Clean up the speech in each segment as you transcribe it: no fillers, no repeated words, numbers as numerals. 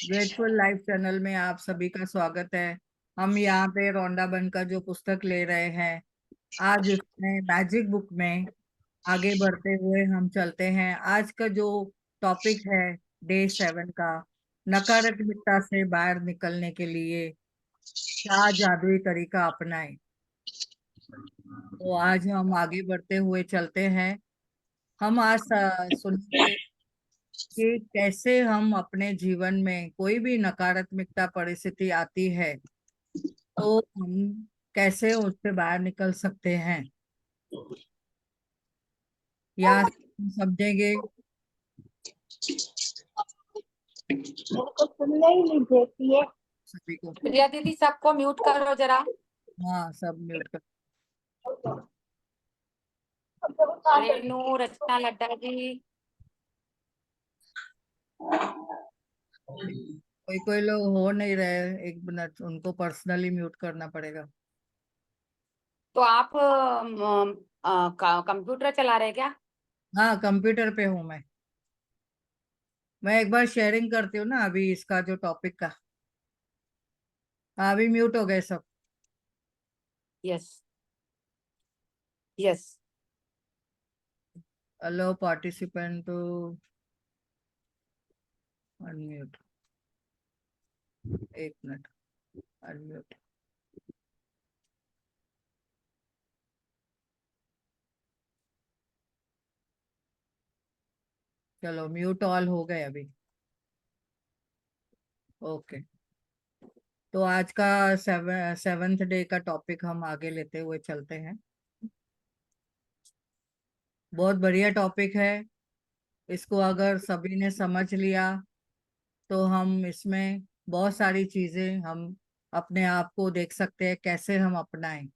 Grateful life channel में आप सभी का स्वागत है। हम यहाँ पे रोंडा बन का जो पुस्तक ले रहे हैं, आज उसमें मैजिक बुक में आगे बढ़ते हुए हम चलते हैं। आज का जो टॉपिक है डे 7 का, नकारात्मकता से बाहर निकलने के लिए क्या जादुई तरीका अपनाएं। तो आज हम आगे बढ़ते हुए चलते हैं। हम आज सुनेंगे कि कैसे हम अपने जीवन में कोई भी नकारात्मकता परिस्थिति आती है तो हम कैसे उससे बाहर निकल सकते हैं, या समझेंगे। उनको सुनने ही नहीं देती है। सभी को प्रिया दीदी सबको म्यूट करो जरा। हाँ, सब म्यूट कर। रेनू, रचना, लड्डा जी। कोई कोई लोग हो नहीं रहे, 1 मिनट उनको पर्सनली म्यूट करना पड़ेगा। तो आप कंप्यूटर चला रहे क्या? हाँ, कंप्यूटर पे हूँ मैं एक बार शेयरिंग करती हूँ ना अभी इसका जो टॉपिक का। हाँ, अभी म्यूट हो गए सब। Yes yes. Allow participant to unmute. 1 minute, unmute. चलो, म्यूट ऑल हो गए अभी। ओके। तो आज का 7th डे का टॉपिक हम आगे लेते हुए चलते हैं। बहुत बढ़िया टॉपिक है। इसको अगर सभी ने समझ लिया तो हम इसमें बहुत सारी चीजें हम अपने आप को देख सकते हैं कैसे हम अपनाएं।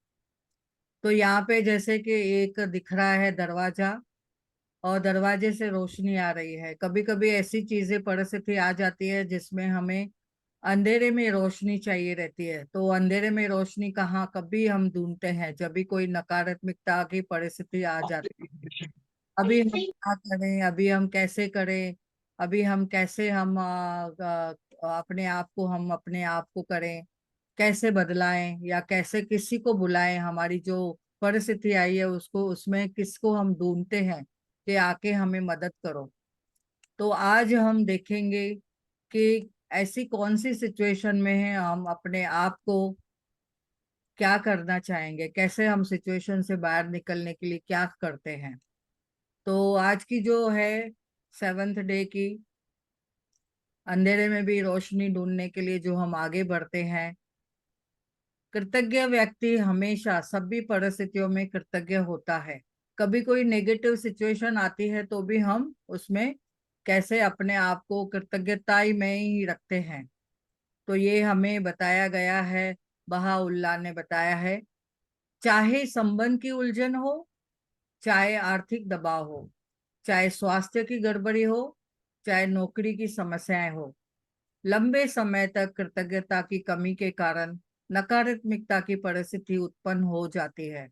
तो यहाँ पे जैसे कि एक दिख रहा है दरवाजा, और दरवाजे से रोशनी आ रही है। कभी कभी ऐसी चीजें परिस्थिति आ जाती है जिसमें हमें अंधेरे में रोशनी चाहिए रहती है। तो अंधेरे में रोशनी कहाँ कभी हम ढूंढते हैं जब भी कोई नकारात्मकता की परिस्थिति आ जाती है। अभी हम क्या करें, अभी हम कैसे करें, अभी हम कैसे हम अपने आप को करें, कैसे बदलाएं, या कैसे किसी को बुलाएं। हमारी जो परिस्थिति आई है उसको, उसमें किसको हम ढूंढते हैं कि आके हमें मदद करो। तो आज हम देखेंगे कि ऐसी कौन सी सिचुएशन में है हम अपने आप को क्या करना चाहेंगे, कैसे हम सिचुएशन से बाहर निकलने के लिए क्या करते हैं। तो आज की जो है 7th डे की, अंधेरे में भी रोशनी ढूंढने के लिए जो हम आगे बढ़ते हैं। कृतज्ञ व्यक्ति हमेशा सभी परिस्थितियों में कृतज्ञ होता है। कभी कोई नेगेटिव सिचुएशन आती है तो भी हम उसमें कैसे अपने आप को कृतज्ञता में ही रखते हैं। तो ये हमें बताया गया है, बहाउल्लाह ने बताया है। चाहे संबंध की उलझन हो, चाहे आर्थिक दबाव हो, चाहे स्वास्थ्य की गड़बड़ी हो, चाहे नौकरी की समस्याएं हो, लंबे समय तक कृतज्ञता की कमी के कारण नकारात्मकता की परिस्थिति उत्पन्न हो जाती है।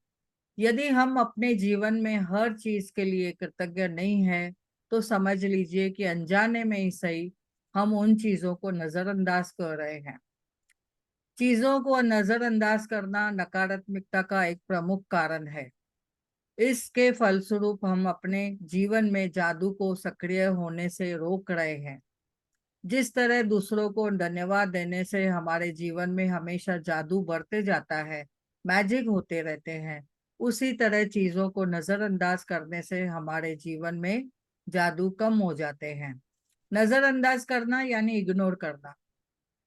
यदि हम अपने जीवन में हर चीज के लिए कृतज्ञ नहीं है तो समझ लीजिए कि अनजाने में ही सही हम उन चीजों को नजरअंदाज कर रहे हैं। चीजों को नजरअंदाज करना नकारात्मकता का एक प्रमुख कारण है। इसके फलस्वरूप हम अपने जीवन में जादू को सक्रिय होने से रोक रहे हैं। जिस तरह दूसरों को धन्यवाद देने से हमारे जीवन में हमेशा जादू बढ़ते जाता है, मैजिक होते रहते हैं, उसी तरह चीजों को नजरअंदाज करने से हमारे जीवन में जादू कम हो जाते हैं। नजरअंदाज करना यानी इग्नोर करना।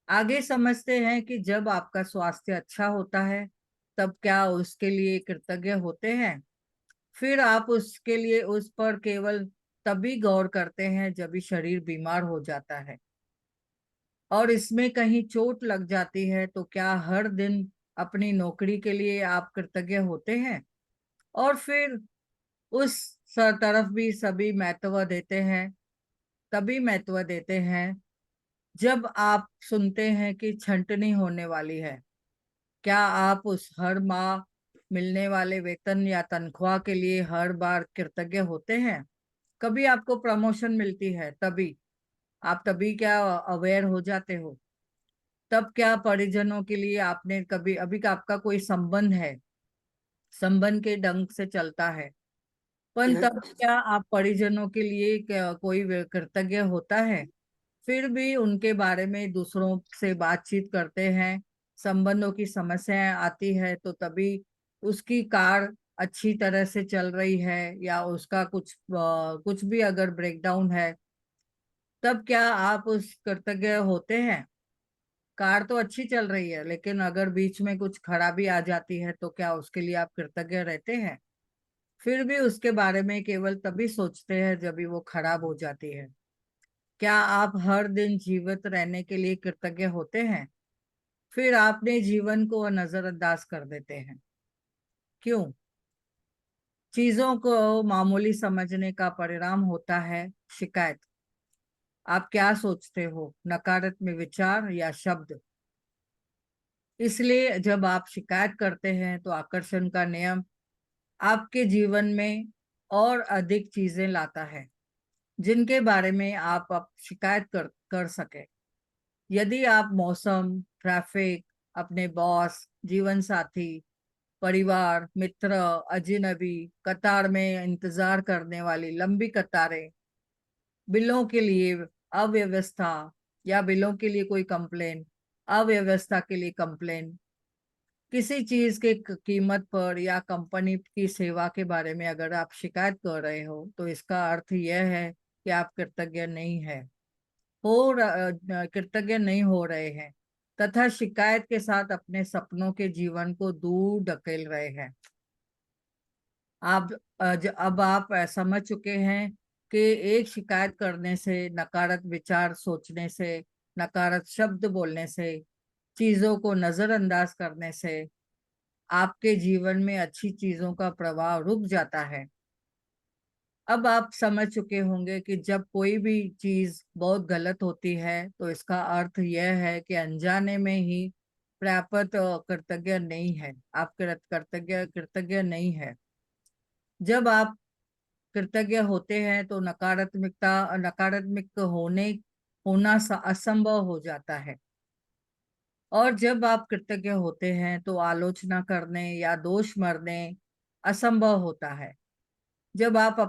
आगे समझते हैं कि जब आपका स्वास्थ्य अच्छा होता है तब क्या उसके लिए कृतज्ञ होते हैं। फिर आप उसके लिए उस पर केवल तभी गौर करते हैं जब भी शरीर बीमार हो जाता है और इसमें कहीं चोट लग जाती है। तो क्या हर दिन अपनी नौकरी के लिए आप कृतज्ञ होते हैं? और फिर उस तरफ भी सभी महत्व देते हैं, तभी महत्व देते हैं जब आप सुनते हैं कि छंटनी होने वाली है। क्या आप उस हर माह मिलने वाले वेतन या तनख्वाह के लिए हर बार कृतज्ञ होते हैं? कभी आपको प्रमोशन मिलती है तभी, आप तभी क्या अवेयर हो जाते हो। तब क्या परिजनों के लिए आपने कभी, अभी का आपका कोई संबंध है, संबंध के ढंग से चलता है, पर तब क्या आप परिजनों के लिए कोई कृतज्ञ होता है? फिर भी उनके बारे में दूसरों से बातचीत करते हैं, संबंधों की समस्याएं आती है तो तभी उसकी कार अच्छी तरह से चल रही है या उसका कुछ भी अगर ब्रेकडाउन है, तब क्या आप उस कृतज्ञ होते हैं? कार तो अच्छी चल रही है, लेकिन अगर बीच में कुछ खराबी आ जाती है तो क्या उसके लिए आप कृतज्ञ रहते हैं? फिर भी उसके बारे में केवल तभी सोचते हैं जब भी वो खराब हो जाती है। क्या आप हर दिन जीवित रहने के लिए कृतज्ञ होते हैं? फिर आपने जीवन को नजरअंदाज कर देते हैं। क्यों? चीजों को मामूली समझने का परिणाम होता है शिकायत। आप क्या सोचते हो, नकारात्मक विचार या शब्द? इसलिए जब आप शिकायत करते हैं तो आकर्षण का नियम आपके जीवन में और अधिक चीजें लाता है जिनके बारे में आप शिकायत कर सके। यदि आप मौसम, ट्रैफिक, अपने बॉस, जीवन साथी, परिवार, मित्र, अजनबी, कतार में इंतजार करने वाली लंबी कतारें, बिलों के लिए अव्यवस्था या बिलों के लिए कोई कंप्लेन, अव्यवस्था के लिए कंप्लेन, किसी चीज के कीमत पर या कंपनी की सेवा के बारे में अगर आप शिकायत कर रहे हो तो इसका अर्थ यह है कि आप कृतज्ञ नहीं है, कृतज्ञ नहीं हो रहे हैं, तथा शिकायत के साथ अपने सपनों के जीवन को दूर धकेल रहे हैं। आप अब आप समझ चुके हैं कि एक शिकायत करने से, नकारात्मक विचार सोचने से, नकारात्मक शब्द बोलने से, चीजों को नजरअंदाज करने से आपके जीवन में अच्छी चीजों का प्रवाह रुक जाता है। अब आप समझ चुके होंगे कि जब कोई भी चीज बहुत गलत होती है तो इसका अर्थ यह है कि अनजाने में ही प्राप्त कृतज्ञ नहीं है, आप कृतज्ञ कृतज्ञ नहीं है। जब आप कृतज्ञ होते हैं तो नकारात्मक होना असंभव हो जाता है। और जब आप कृतज्ञ होते हैं तो आलोचना करने या दोष मरने असंभव होता है। जब आप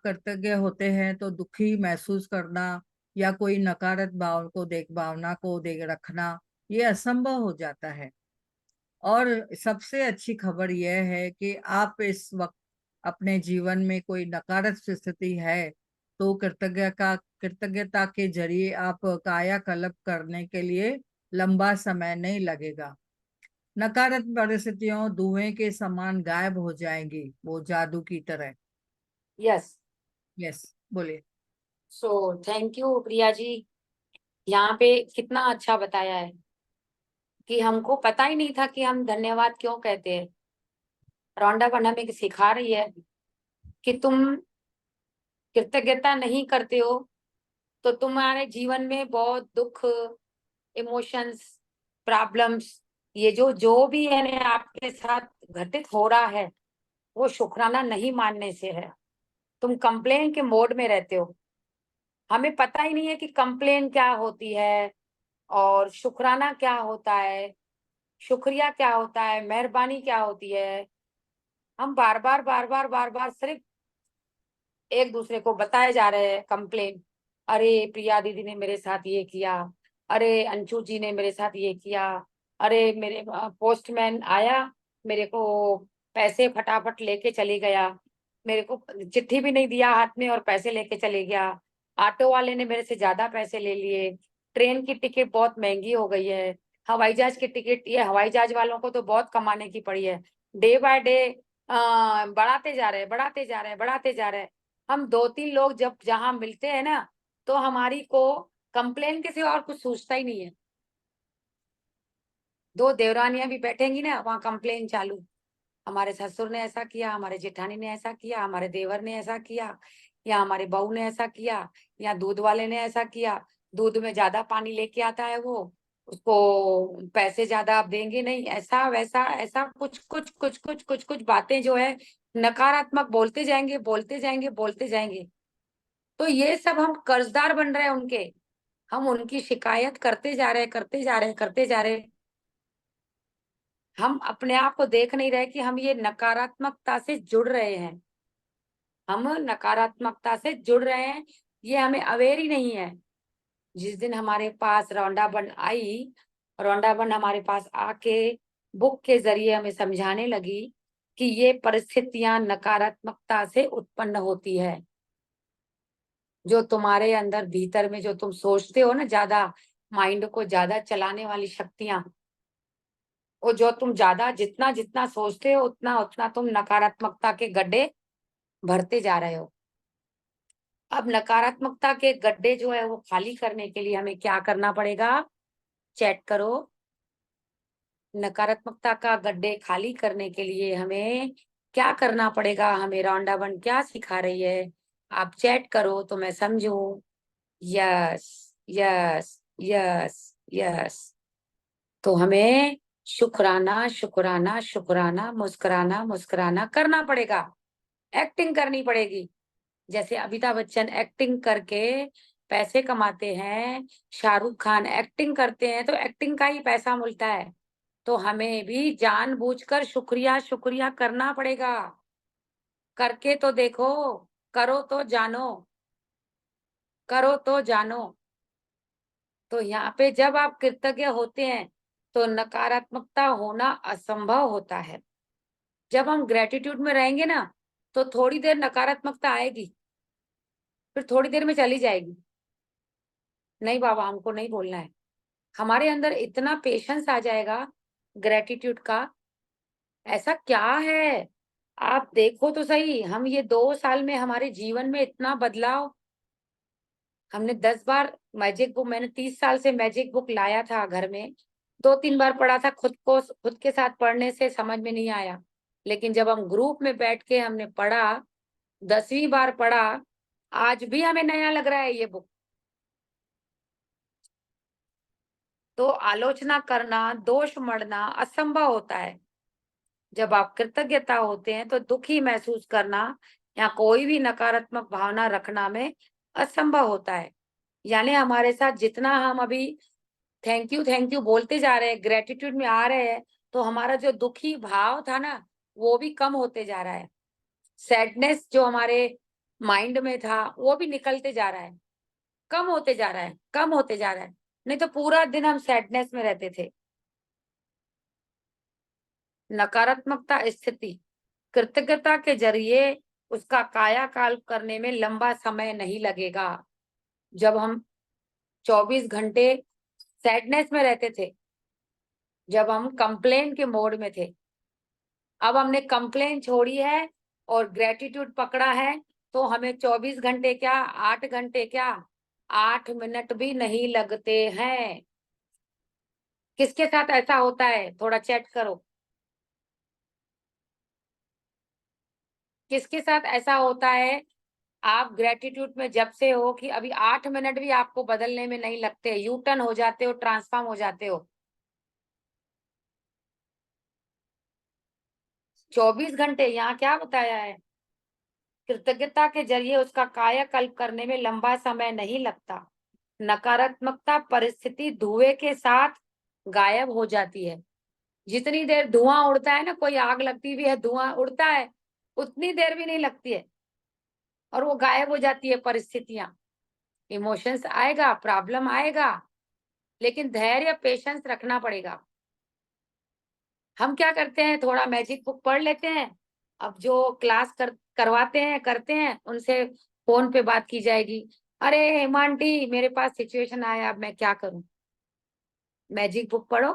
कृतज्ञ होते हैं तो दुखी महसूस करना या कोई नकारात्मक भावना को देख रखना, ये असंभव हो जाता है। और सबसे अच्छी खबर यह है कि आप इस वक्त अपने जीवन में कोई नकारात्मक स्थिति है तो कृतज्ञता के जरिए आप कायाकल्प करने के लिए लंबा समय नहीं लगेगा। नकारात्मक परिस्थितियों धुएं के समान गायब हो जाएंगी, वो जादू की तरह। यस। यस, बोलिए। So thank you Priya ji, यहाँ पे कितना अच्छा बताया है कि हमको पता ही नहीं था कि हम धन्यवाद क्यों कहते हैं। रौंडा बन हमें सिखा रही है कि तुम कृतज्ञता नहीं करते हो तो तुम्हारे जीवन में बहुत दुख, इमोशंस, प्रॉब्लम्स, ये जो जो भी है ना आपके साथ घटित हो रहा है, वो शुक्राना नहीं मानने से है। तुम कंप्लेन के मोड में रहते हो। हमें पता ही नहीं है कि कंप्लेन क्या होती है और शुक्राना क्या होता है, शुक्रिया क्या होता है, मेहरबानी क्या होती है। हम बार बार सिर्फ एक दूसरे को बताए जा रहे हैं कंप्लेन। अरे प्रिया दीदी ने मेरे साथ ये किया, अरे अंशु जी ने मेरे साथ ये किया, अरे मेरे पोस्टमैन आया, मेरे को पैसे फटाफट लेके चले गया, मेरे को चिट्ठी भी नहीं दिया हाथ में और पैसे लेके चले गया, ऑटो वाले ने मेरे से ज्यादा पैसे ले लिए, ट्रेन की टिकट बहुत महंगी हो गई है, हवाई जहाज की टिकट, ये हवाई जहाज वालों को तो बहुत कमाने की पड़ी है, डे बाय डे बढ़ाते जा रहे हैं, बढ़ाते जा रहे हैं, बढ़ाते जा रहे हैं। हम दो तीन लोग जब जहां मिलते हैं ना तो हमारी को कंप्लेन के सिवा और कुछ सूझता ही नहीं है। दो देवरानियां भी बैठेंगी ना, वहां कंप्लेन चालू, हमारे ससुर ने ऐसा किया, हमारे जेठानी ने ऐसा किया, हमारे देवर ने ऐसा किया, या हमारे बहू ने ऐसा किया, या दूध वाले ने ऐसा किया, दूध में ज्यादा पानी लेके आता है वो, उसको पैसे ज्यादा आप देंगे नहीं, ऐसा वैसा, ऐसा कुछ कुछ कुछ कुछ कुछ कुछ बातें जो है नकारात्मक बोलते जाएंगे, बोलते जाएंगे, बोलते जाएंगे। तो ये सब हम कर्जदार बन रहे हैं उनके, हम उनकी शिकायत करते जा रहे, करते जा रहे, करते जा रहे। हम अपने आप को देख नहीं रहे कि हम ये नकारात्मकता से जुड़ रहे हैं, हम नकारात्मकता से जुड़ रहे हैं, ये हमें अवेयर ही नहीं है। जिस दिन हमारे पास रौंडाबन आई, रौंडाबन हमारे पास आके बुक के जरिए हमें समझाने लगी कि ये परिस्थितियां नकारात्मकता से उत्पन्न होती है। जो तुम्हारे अंदर भीतर में जो तुम सोचते हो ना, ज्यादा माइंड को ज्यादा चलाने वाली शक्तियां, वो जो तुम ज्यादा जितना जितना सोचते हो उतना उतना तुम नकारात्मकता के गड्ढे भरते जा रहे हो। अब नकारात्मकता के गड्ढे जो है वो खाली करने के लिए हमें क्या करना पड़ेगा? चैट करो। नकारात्मकता का गड्ढे खाली करने के लिए हमें क्या करना पड़ेगा? हमें रौंडाबन क्या सिखा रही है? आप चैट करो तो मैं समझूं। Yes, yes, yes, yes. तो हमें शुक्राना, शुक्राना, शुक्राना, मुस्कुराना, मुस्कुराना करना पड़ेगा, एक्टिंग करनी पड़ेगी। जैसे अमिताभ बच्चन एक्टिंग करके पैसे कमाते हैं, शाहरुख खान एक्टिंग करते हैं, तो एक्टिंग का ही पैसा मिलता है। तो हमें भी जानबूझकर शुक्रिया शुक्रिया करना पड़ेगा। करके तो देखो, करो तो जानो, करो तो जानो। तो यहाँ पे जब आप कृतज्ञ होते हैं तो नकारात्मकता होना असंभव होता है। जब हम ग्रेटिट्यूड में रहेंगे ना, तो थोड़ी देर नकारात्मकता आएगी, फिर थोड़ी देर में चली जाएगी। नहीं बाबा, हमको नहीं बोलना है। हमारे अंदर इतना पेशेंस आ जाएगा ग्रेटिट्यूड का। ऐसा क्या है, आप देखो तो सही। हम ये 2 साल में हमारे जीवन में इतना बदलाव। हमने 10 बार मैजिक बुक, मैंने 30 साल से मैजिक बुक लाया था घर में, 2-3 बार पढ़ा था, खुद के साथ पढ़ने से समझ में नहीं आया। लेकिन जब हम ग्रुप में बैठ के हमने पढ़ा, 10वीं बार पढ़ा, आज भी हमें नया लग रहा है ये बुक। तो आलोचना करना, दोष मढ़ना असंभव होता है। जब आप कृतज्ञता होते हैं तो दुखी महसूस करना या कोई भी नकारात्मक भावना रखना में असंभव होता है। यानी हमारे साथ जितना हम अभी थैंक यू बोलते जा रहे हैं, ग्रेटिट्यूड में आ रहे हैं, तो हमारा जो दुखी भाव था ना, वो भी कम होते जा रहा है। सैडनेस जो हमारे माइंड में था वो भी निकलते जा रहा है, कम होते जा रहा है, कम होते जा रहा है। नहीं तो पूरा दिन हम सैडनेस में रहते थे। नकारात्मकता स्थिति कृतज्ञता के जरिए उसका कायाकल्प करने में लंबा समय नहीं लगेगा। जब हम 24 घंटे सैडनेस में रहते थे, जब हम कंप्लेन के मोड में थे, अब हमने कंप्लेन छोड़ी है और ग्रेटिट्यूड पकड़ा है, तो हमें 24 घंटे क्या, 8 घंटे क्या, 8 मिनट भी नहीं लगते हैं। किसके साथ ऐसा होता है? थोड़ा चैट करो। किसके साथ ऐसा होता है? आप ग्रेटिट्यूड में जब से हो कि अभी 8 मिनट भी आपको बदलने में नहीं लगते, यू टर्न हो जाते हो, ट्रांसफॉर्म हो जाते हो। 24 घंटे, यहाँ क्या बताया है? कृतज्ञता के जरिए उसका कायाकल्प करने में लंबा समय नहीं लगता। नकारात्मकता परिस्थिति धुएं के साथ गायब हो जाती है। जितनी देर धुआं उड़ता है ना, कोई आग लगती भी है, धुआं उड़ता है, उतनी देर भी नहीं लगती है और वो गायब हो जाती है परिस्थितियां। इमोशंस आएगा, प्रॉब्लम आएगा, लेकिन धैर्य, पेशेंस रखना पड़ेगा। हम क्या करते हैं, थोड़ा मैजिक बुक पढ़ लेते हैं। अब जो क्लास करवाते हैं, करते हैं, उनसे फोन पे बात की जाएगी। अरे हेमांटी, मेरे पास सिचुएशन आया, अब मैं क्या करूं? मैजिक बुक पढ़ो,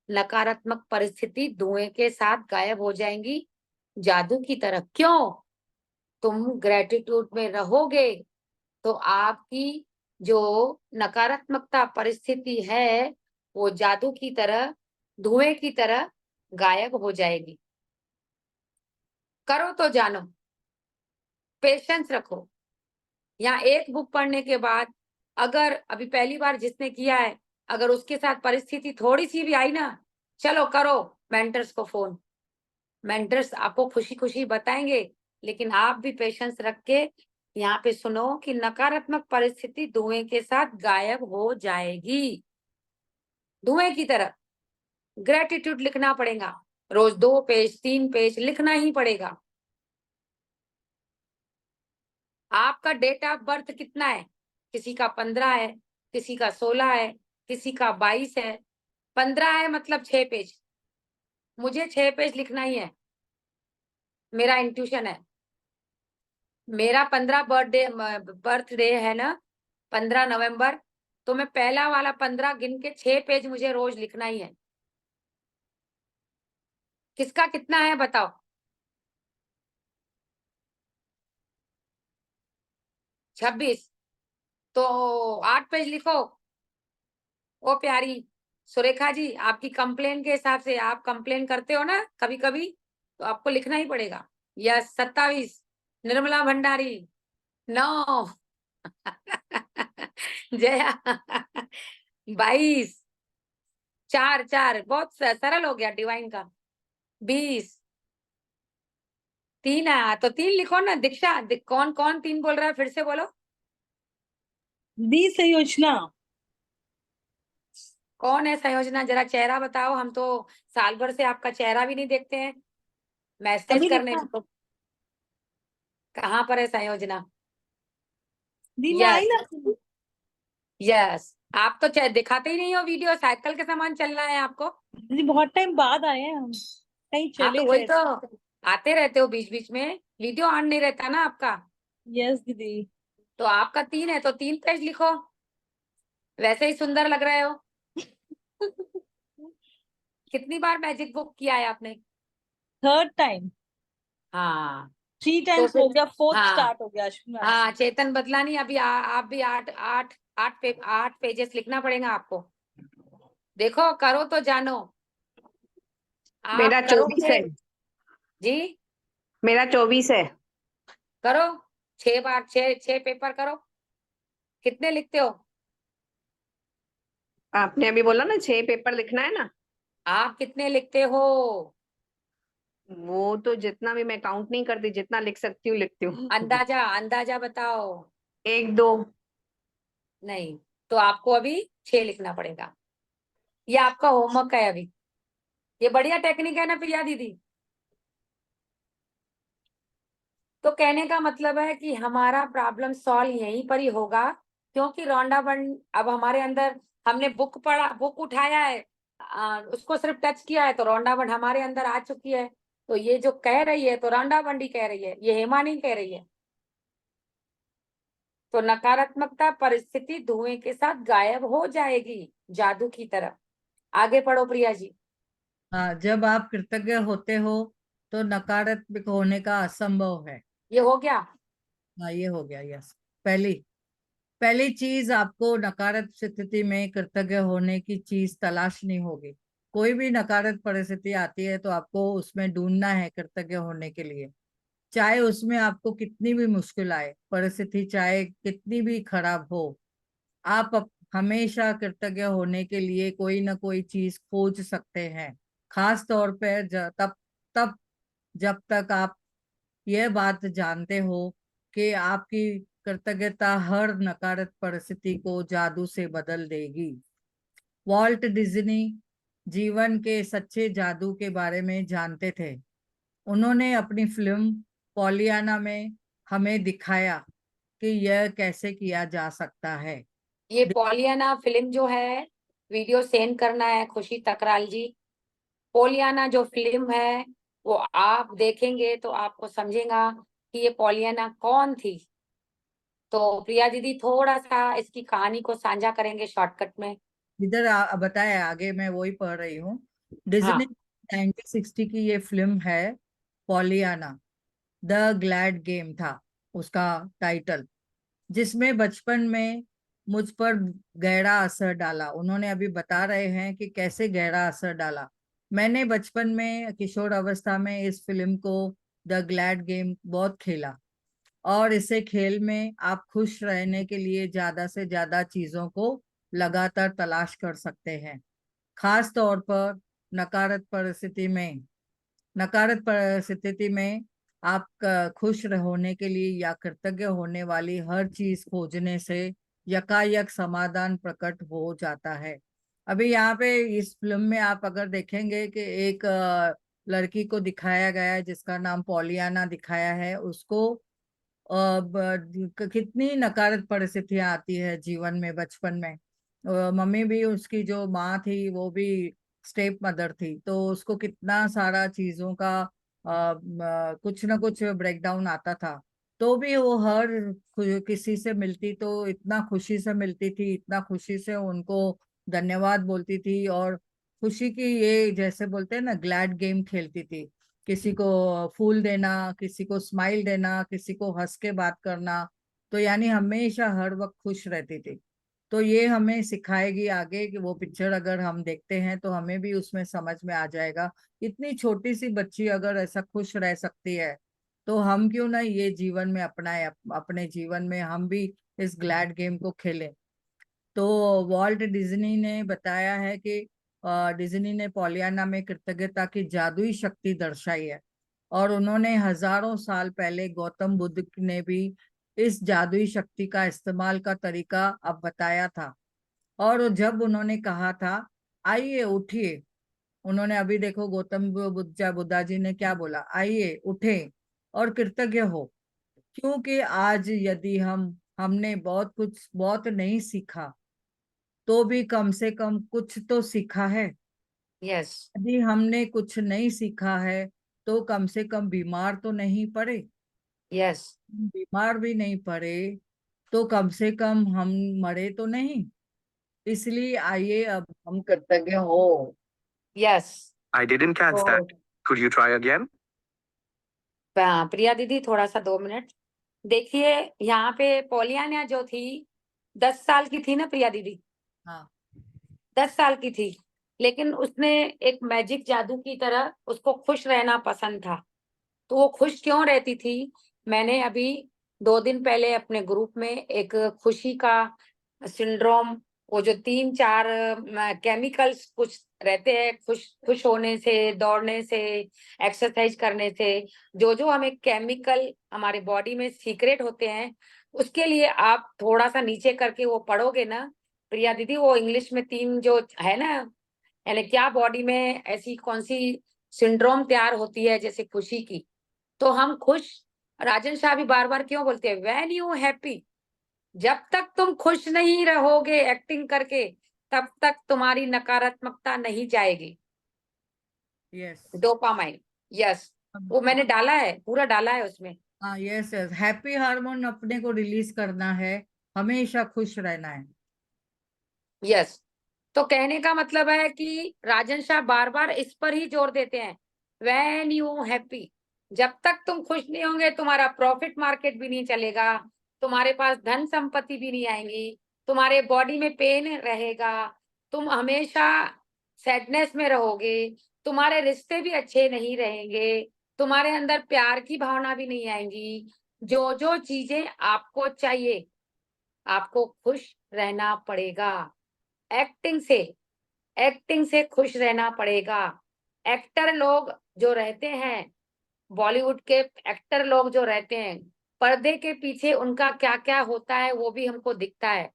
नकारात्मक परिस्थिति धुएं के साथ गायब हो जाएंगी, जादू की तरह। क्यों? तुम ग्रेटिट्यूड में रहोगे तो आपकी जो नकारात्मकता परिस्थिति है वो जादू की तरह, धुएं की तरह गायब हो जाएगी। करो तो जानो, पेशेंस रखो। यहाँ एक बुक पढ़ने के बाद, अगर अभी पहली बार जिसने किया है, अगर उसके साथ परिस्थिति थोड़ी सी भी आई ना, चलो करो मेंटर्स को फोन। मेंटर्स आपको खुशी खुशी बताएंगे, लेकिन आप भी पेशेंस रख के यहाँ पे सुनो कि नकारात्मक परिस्थिति धुएं के साथ गायब हो जाएगी, धुएं की तरह। ग्रेटिट्यूड लिखना पड़ेगा, रोज 2 पेज 3 पेज लिखना ही पड़ेगा। आपका डेट ऑफ बर्थ कितना है? किसी का 15 है, किसी का 16 है, किसी का 22 है। 15 है मतलब 6 पेज, मुझे 6 पेज लिखना ही है, मेरा इंट्यूशन है। मेरा 15 बर्थडे है ना, 15 नवंबर, तो मैं पहला वाला 15 गिन के 6 पेज मुझे रोज लिखना ही है। किसका कितना है बताओ? 26, तो 8 पेज लिखो। ओ प्यारी सुरेखा जी, आपकी कंप्लेन के हिसाब से, आप कंप्लेन करते हो ना कभी कभी, तो आपको लिखना ही पड़ेगा। यस 27, निर्मला भंडारी 9, जया 22, 4 4 बहुत सरल हो गया डिवाइन का। 20, 3 आया तो 3 लिखो ना। दीक्षा कौन कौन 3 बोल रहा है, फिर से बोलो। दी संयोजना। कौन है संयोजना? जरा चेहरा बताओ, हम तो साल भर से आपका चेहरा भी नहीं देखते हैं मैसेज अभी करने लिखा। में तो। कहाँ पर है संयोजना? दी मैं आई यस ना। यस, आप तो दिखाते ही नहीं हो वीडियो, साइकिल के समान चलना है आपको। दीदी बहुत टाइम बाद आए हैं हम, कहीं हाँ तो चले वही गए। तो, आते रहते हो बीच बीच में, वीडियो ऑन नहीं रहता ना आपका। यस दीदी। तो आपका 3 है तो 3 पेज लिखो, वैसे ही सुंदर लग रहे हो। कितनी बार मैजिक बुक किया है आपने? Third time. हाँ 3 तो टाइम्स हो फिर, गया, फोर्थ हाँ स्टार्ट हो गया अश्विनी मैम हाँ, से। चेतन बदला नहीं अभी। आप भी 8 पेजेस लिखना पड़ेगा आपको। देखो करो तो जानो, मेरा आप 24 करोगे है। जी। मेरा 24 है। करो, 6 बार 6 पेपर करो। कितने लिखते हो? आपने अभी बोला ना 6 पेपर लिखना है ना। आप कितने लिखते हो? वो तो जितना भी मैं काउंट नहीं करती, जितना लिख सकती हूँ लिखती हूँ। अंदाजा अंदाजा बताओ। 1 2। नहीं, तो आपको अभी 6 लिखना पड़ेगा। ये आपका होमवर्क है अभी। ये बढ़िया टेक्निक है ना प्रिया दीदी। तो कहने का मतलब है कि हमारा प्रॉब्लम सॉल्व यहीं पर ही होगा, क्योंकि रोंडा बंड अब हमारे अंदर, हमने बुक पढ़ा, बुक उठाया है, उसको सिर्फ टच किया है तो रोंडा बंड हमारे अंदर आ चुकी है। तो ये जो कह रही है तो रोंडा बंडी कह रही है, ये हेमा नहीं कह रही है। तो नकारात्मकता परिस्थिति धुएं के साथ गायब हो जाएगी, जादू की तरह। आगे पढ़ो प्रिया जी। हाँ, जब आप कृतज्ञ होते हो तो नकारात्मक होने का असंभव है। ये हो गया। हाँ, ये हो गया। यस, पहली पहली चीज, आपको नकारात्मक स्थिति में कृतज्ञ होने की चीज तलाशनी होगी। कोई भी नकारात्मक परिस्थिति आती है तो आपको उसमें ढूंढना है कृतज्ञ होने के लिए। चाहे उसमें आपको कितनी भी मुश्किल आए, परिस्थिति चाहे कितनी भी खराब हो, आप हमेशा कृतज्ञ होने के लिए कोई ना कोई चीज खोज सकते हैं। खास तौर पर तब तब जब तक आप यह बात जानते हो कि आपकी कृतज्ञता हर नकारात्मक परिस्थिति को जादू से बदल देगी। वॉल्ट डिज्नी जीवन के सच्चे जादू के बारे में जानते थे। उन्होंने अपनी फिल्म पॉलियाना में हमें दिखाया कि यह कैसे किया जा सकता है। ये पॉलियाना फिल्म जो है, वीडियो सेंड करना है खुशी तकराल जी। पॉलियाना जो फिल्म है वो आप देखेंगे तो आपको समझेगा कि ये पॉलियाना कौन थी। तो प्रिया दीदी थोड़ा सा इसकी कहानी को साझा करेंगे शॉर्टकट में। इधर बताए आगे, मैं वही पढ़ रही हूँ। डिज्नी हाँ 1960 की ये फिल्म है पॉलियाना, द ग्लैड गेम था उसका टाइटल, जिसमें बचपन में मुझ पर गहरा असर डाला। उन्होंने अभी बता रहे हैं कि कैसे गहरा असर डाला। मैंने बचपन में किशोर अवस्था में इस फिल्म को, द ग्लैड गेम, बहुत खेला। और इसे खेल में आप खुश रहने के लिए ज्यादा से ज्यादा चीजों को लगातार तलाश कर सकते हैं। खास तौर पर नकारात्मक परिस्थिति में, नकारात्मक परिस्थिति में आप खुश होने के लिए या कृतज्ञ होने वाली हर चीज खोजने से यकायक समाधान प्रकट हो जाता है। अभी यहाँ पे इस फिल्म में आप अगर देखेंगे कि एक लड़की को दिखाया गया है जिसका नाम पॉलियाना दिखाया है। उसको कितनी नकारात्मक परिस्थितियां आती है जीवन में बचपन में। मम्मी भी उसकी जो माँ थी वो भी स्टेप मदर थी, तो उसको कितना सारा चीजों का कुछ ना कुछ ब्रेकडाउन आता था। तो भी वो हर किसी से मिलती तो इतना खुशी से मिलती थी, इतना खुशी से उनको धन्यवाद बोलती थी, और खुशी की ये जैसे बोलते हैं ना ग्लैड गेम खेलती थी। किसी को फूल देना, किसी को स्माइल देना, किसी को हंस के बात करना। तो यानी हमेशा हर वक्त खुश रहती थी। तो ये हमें सिखाएगी आगे कि वो पिक्चर अगर हम देखते हैं तो हमें भी उसमें समझ में आ जाएगा। इतनी छोटी सी बच्ची अगर ऐसा खुश रह सकती है तो हम क्यों ना ये जीवन में अपनाए, अपने जीवन में हम भी इस ग्लैड गेम को खेलें। तो वॉल्ट डिज्नी ने बताया है कि डिज्नी ने पॉलियाना में कृतज्ञता की जादुई शक्ति दर्शाई है, और उन्होंने हजारों साल पहले गौतम बुद्ध ने भी इस जादुई शक्ति का इस्तेमाल का तरीका अब बताया था। और जब उन्होंने कहा था आइए उठिए, उन्होंने अभी देखो गौतम बुद्धा जी ने क्या बोला, आइए उठे और कृतज्ञ हो, क्योंकि आज यदि हमने बहुत नहीं सीखा तो भी कम से कम कुछ तो सीखा है। यस यदि हमने कुछ नहीं सीखा है तो कम से कम बीमार तो नहीं पड़े। यस बीमार भी नहीं पड़े तो कम से कम हम मरे तो नहीं। इसलिए आइए अब हम कृतज्ञ हो। Yes I didn't catch that. Could you try again? प्रिया दीदी थोड़ा सा 2 मिनट देखिए। यहाँ पे पॉलियाना जो थी 10 साल की थी ना प्रिया दीदी, हाँ 10 साल की थी, लेकिन उसने एक मैजिक जादू की तरह उसको खुश रहना पसंद था। तो वो खुश क्यों रहती थी? मैंने अभी 2 दिन पहले अपने ग्रुप में एक खुशी का सिंड्रोम, वो जो 3-4 केमिकल्स कुछ रहते हैं खुश खुश होने से, दौड़ने से, एक्सरसाइज करने से, जो जो हमें केमिकल हमारे बॉडी में सीक्रेट होते हैं, उसके लिए आप थोड़ा सा नीचे करके वो पढ़ोगे ना प्रिया दीदी, वो इंग्लिश में 3 जो है ना, यानी क्या बॉडी में ऐसी कौन सी सिंड्रोम तैयार होती है जैसे खुशी की। तो हम खुश, राजन शाह भी बार बार क्यों बोलते हैं व्हेन यू हैप्पी, जब तक तुम खुश नहीं रहोगे एक्टिंग करके तब तक तुम्हारी नकारात्मकता नहीं जाएगी। यस। डोपामाइन, यस, वो मैंने डाला है, पूरा डाला है उसमें। हाँ यस यस, हैप्पी हार्मोन अपने को रिलीज करना है, हमेशा खुश रहना है। यस, तो कहने का मतलब है कि राजन शाह बार बार इस पर ही जोर देते हैं, व्हेन यू हैप्पी, जब तक तुम खुश नहीं होंगे तुम्हारा प्रॉफिट मार्केट भी नहीं चलेगा, तुम्हारे पास धन संपत्ति भी नहीं आएंगी, तुम्हारे बॉडी में पेन रहेगा, तुम हमेशा सैडनेस में रहोगे, तुम्हारे रिश्ते भी अच्छे नहीं रहेंगे, तुम्हारे अंदर प्यार की भावना भी नहीं आएंगी। जो जो चीजें आपको चाहिए, आपको खुश रहना पड़ेगा। एक्टिंग से, एक्टिंग से खुश रहना पड़ेगा। एक्टर लोग जो रहते हैं, बॉलीवुड के एक्टर लोग जो रहते हैं, पर्दे के पीछे उनका क्या क्या होता है वो भी हमको दिखता है,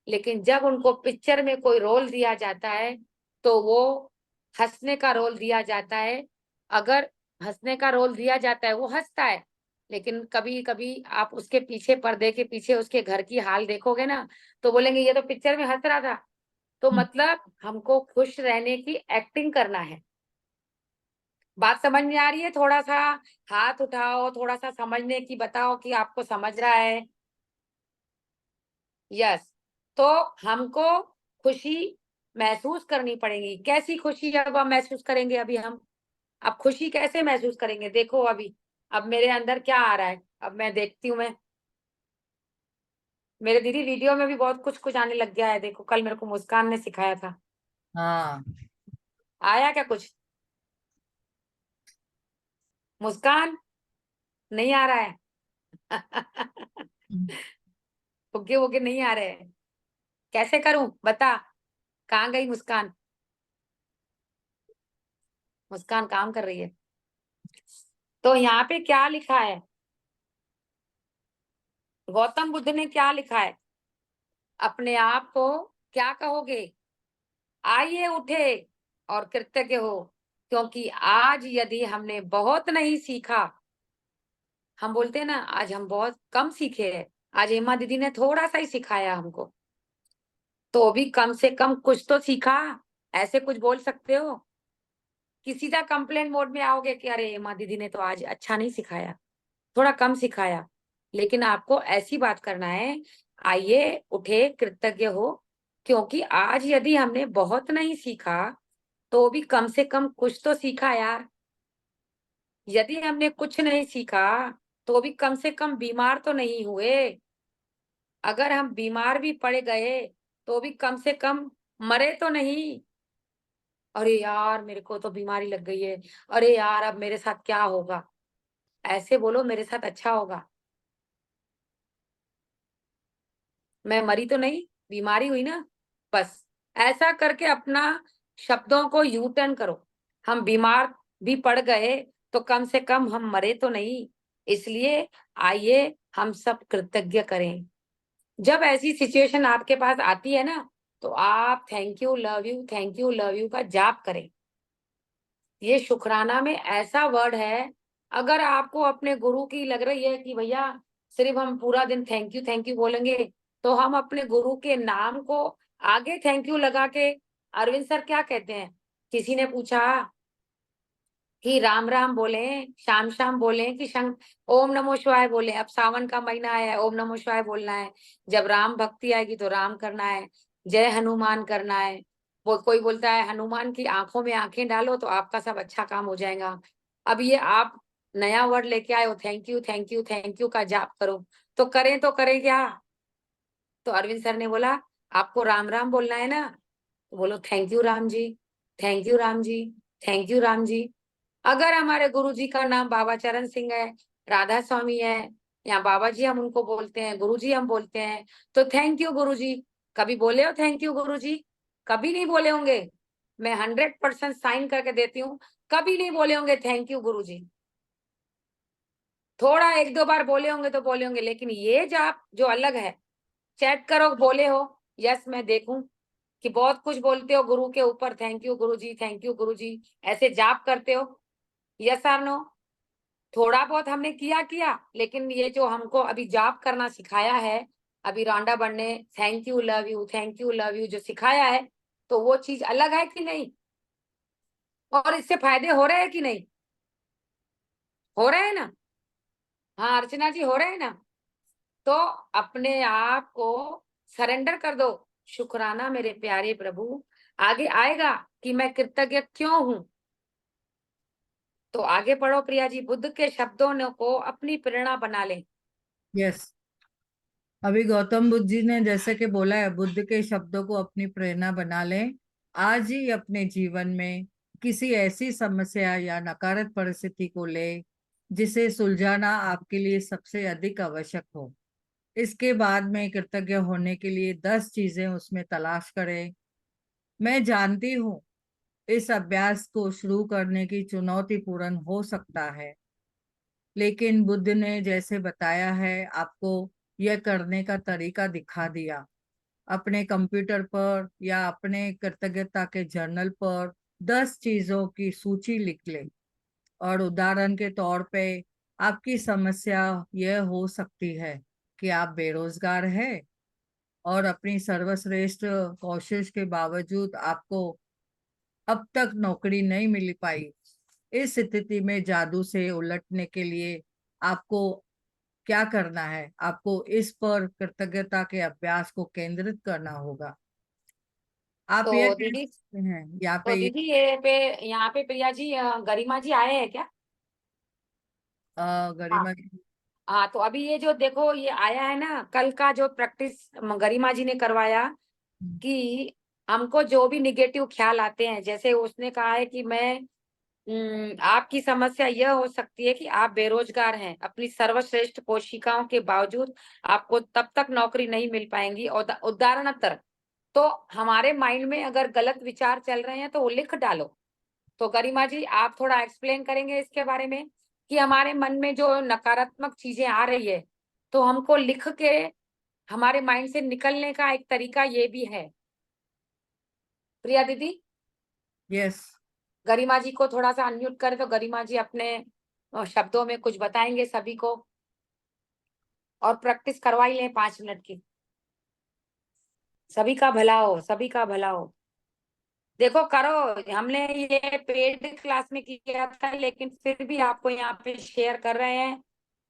लेकिन जब उनको पिक्चर में कोई रोल दिया जाता है तो वो हंसने का रोल दिया जाता है। अगर हंसने का रोल दिया जाता है वो हंसता है, लेकिन कभी कभी आप उसके पीछे, पर्दे के पीछे उसके घर की हाल देखोगे ना तो बोलेंगे ये तो पिक्चर में हंस रहा था। तो मतलब हमको खुश रहने की एक्टिंग करना है। बात समझ में आ रही है? थोड़ा सा हाथ उठाओ, थोड़ा सा समझने की बताओ कि आपको समझ रहा है। यस, तो हमको खुशी महसूस करनी पड़ेगी। कैसी खुशी अब हम महसूस करेंगे? अभी हम अब खुशी कैसे महसूस करेंगे? देखो अभी अब मेरे अंदर क्या आ रहा है, अब मैं देखती हूँ। मैं मेरे दीदी वीडियो में भी बहुत कुछ कुछ आने लग गया है। देखो कल मेरे को मुस्कान ने सिखाया था। हाँ आया क्या कुछ? मुस्कान नहीं आ रहा है? फुग्गे वुग्गे नहीं आ रहे हैं? कैसे करूं बता? कहाँ गई मुस्कान? मुस्कान काम कर रही है। तो यहाँ पे क्या लिखा है, गौतम बुद्ध ने क्या लिखा है, अपने आप को क्या कहोगे, आइए उठे और कृतज्ञ हो, क्योंकि आज यदि हमने बहुत नहीं सीखा, हम बोलते हैं ना आज हम बहुत कम सीखे हैं, आज हेमा दीदी ने थोड़ा सा ही सिखाया हमको, तो भी कम से कम कुछ तो सीखा, ऐसे कुछ बोल सकते हो कि सीधा कंप्लेंट मोड में आओगे कि अरे हेमा दीदी ने तो आज अच्छा नहीं सिखाया, थोड़ा कम सिखाया। लेकिन आपको ऐसी बात करना है, आइए उठे कृतज्ञ हो, क्योंकि आज यदि हमने बहुत नहीं सीखा तो भी कम से कम कुछ तो सीखा यार। यदि हमने कुछ नहीं सीखा तो भी कम से कम बीमार तो नहीं हुए, अगर हम बीमार भी पड़ गए तो भी कम से कम मरे तो नहीं, अरे यार मेरे को तो बीमारी लग गई है, अरे यार अब मेरे साथ क्या होगा, ऐसे बोलो मेरे साथ अच्छा होगा, मैं मरी तो नहीं, बीमारी हुई ना, बस ऐसा करके अपना शब्दों को यू टर्न करो। हम बीमार भी पड़ गए तो कम से कम हम मरे तो नहीं, इसलिए आइए हम सब कृतज्ञ करें। जब ऐसी सिचुएशन आपके पास आती है ना, तो आप थैंक यू लव यू का जाप करें। ये शुक्राना में ऐसा वर्ड है, अगर आपको अपने गुरु की लग रही है कि भैया सिर्फ हम पूरा दिन थैंक यू बोलेंगे, तो हम अपने गुरु के नाम को आगे थैंक यू लगा के, अरविंद सर क्या कहते हैं, किसी ने पूछा कि राम राम बोले, शाम शाम बोले कि ओम नमो शिवाय बोले, अब सावन का महीना है, ओम नमो शिवाय बोलना है, जब राम भक्ति आएगी तो राम करना है, जय हनुमान करना है, वो कोई बोलता है हनुमान की आंखों में आंखें डालो तो आपका सब अच्छा काम हो जाएगा। अब ये आप नया वर्ड लेके आए हो, थैंक यू का जाप करो, तो करें क्या। तो अरविंद सर ने बोला आपको राम राम बोलना है ना, तो बोलो thank you Ram ji, thank you Ram ji, thank you Ram ji. अगर हमारे गुरु जी का नाम बाबा चरण सिंह है, राधा स्वामी है, या बाबा जी हम उनको बोलते हैं, गुरु जी हम बोलते हैं, तो थैंक यू गुरु जी। कभी बोले हो थैंक यू गुरु जी? कभी नहीं बोले होंगे, मैं 100% साइन करके देती हूँ, कभी नहीं बोले होंगे थैंक यू गुरु जी। थोड़ा एक दो बार बोले होंगे तो बोले होंगे, लेकिन ये जाप जो अलग है, चेक करो बोले हो, यस मैं देखूं कि बहुत कुछ बोलते हो गुरु के ऊपर, thank you Guru ji, thank you गुरु जी, ऐसे जाप करते हो, यस और नो। थोड़ा बहुत हमने किया, लेकिन ये जो हमको अभी जाप करना सिखाया है, अभी रौंडा बन ने थैंक यू लव यू जो सिखाया है, तो वो चीज अलग है कि नहीं, और इससे फायदे हो रहे हैं कि नहीं, हो रहे हैं ना। हाँ अर्चना जी हो रहे हैं ना। तो अपने आप को सरेंडर कर दो, शुक्राना मेरे प्यारे प्रभु, आगे आएगा कि मैं कृतज्ञ क्यों हूं। तो आगे पढ़ो प्रिया जी, बुद्ध के शब्दों को अपनी प्रेरणा बना लें। यस, अभी गौतम बुद्ध जी ने जैसे कि बोला है, बुद्ध के शब्दों को अपनी प्रेरणा बना लें। आज ही अपने जीवन में किसी ऐसी समस्या या नकारात्मक परिस्थिति को ले जिसे सुलझाना आपके लिए सबसे अधिक आवश्यक हो। इसके बाद में कृतज्ञ होने के लिए 10 चीजें उसमें तलाश करें। मैं जानती हूँ इस अभ्यास को शुरू करने की चुनौतीपूर्ण हो सकता है, लेकिन बुद्ध ने जैसे बताया है आपको, यह करने का तरीका दिखा दिया। अपने कंप्यूटर पर या अपने कृतज्ञता के जर्नल पर 10 चीजों की सूची लिख ले। और उदाहरण के तौर पे आपकी समस्या यह हो सकती है कि आप बेरोजगार हैं और अपनी सर्वश्रेष्ठ कोशिश के बावजूद आपको अब तक नौकरी नहीं मिल पाई। इस स्थिति में जादू से उलटने के लिए आपको क्या करना है, आपको इस पर कृतज्ञता के अभ्यास को केंद्रित करना होगा। आप ये तो कह दीदी, सकते हैं यहाँ तो पे दीदी ये पे यहाँ पे प्रिया जी गरिमा जी आए हैं क्या? हाँ गरिमा हाँ, तो अभी ये जो देखो ये आया है ना, कल का जो प्रैक्टिस गरिमा जी ने करवाया कि हमको जो भी निगेटिव ख्याल आते हैं, जैसे उसने कहा है कि मैं आपकी समस्या यह हो सकती है कि आप बेरोजगार हैं, अपनी सर्वश्रेष्ठ कोशिकाओं के बावजूद आपको तब तक नौकरी नहीं मिल पाएंगी। और उदाहरणतर, तो हमारे माइंड में अगर गलत विचार चल रहे हैं तो वो लिख डालो। तो गरिमा जी आप थोड़ा एक्सप्लेन करेंगे इसके बारे में कि हमारे मन में जो नकारात्मक चीजें आ रही है, तो हमको लिख के हमारे माइंड से निकलने का एक तरीका ये भी है। प्रिया दीदी, यस। गरिमा जी को थोड़ा सा अनम्यूट करें तो गरिमा जी अपने शब्दों में कुछ बताएंगे सभी को, और प्रैक्टिस करवा ही लें 5 मिनट की। सभी का भला हो, सभी का भला हो। देखो करो, हमने ये पेड क्लास में किया था, लेकिन फिर भी आपको यहाँ पे शेयर कर रहे हैं,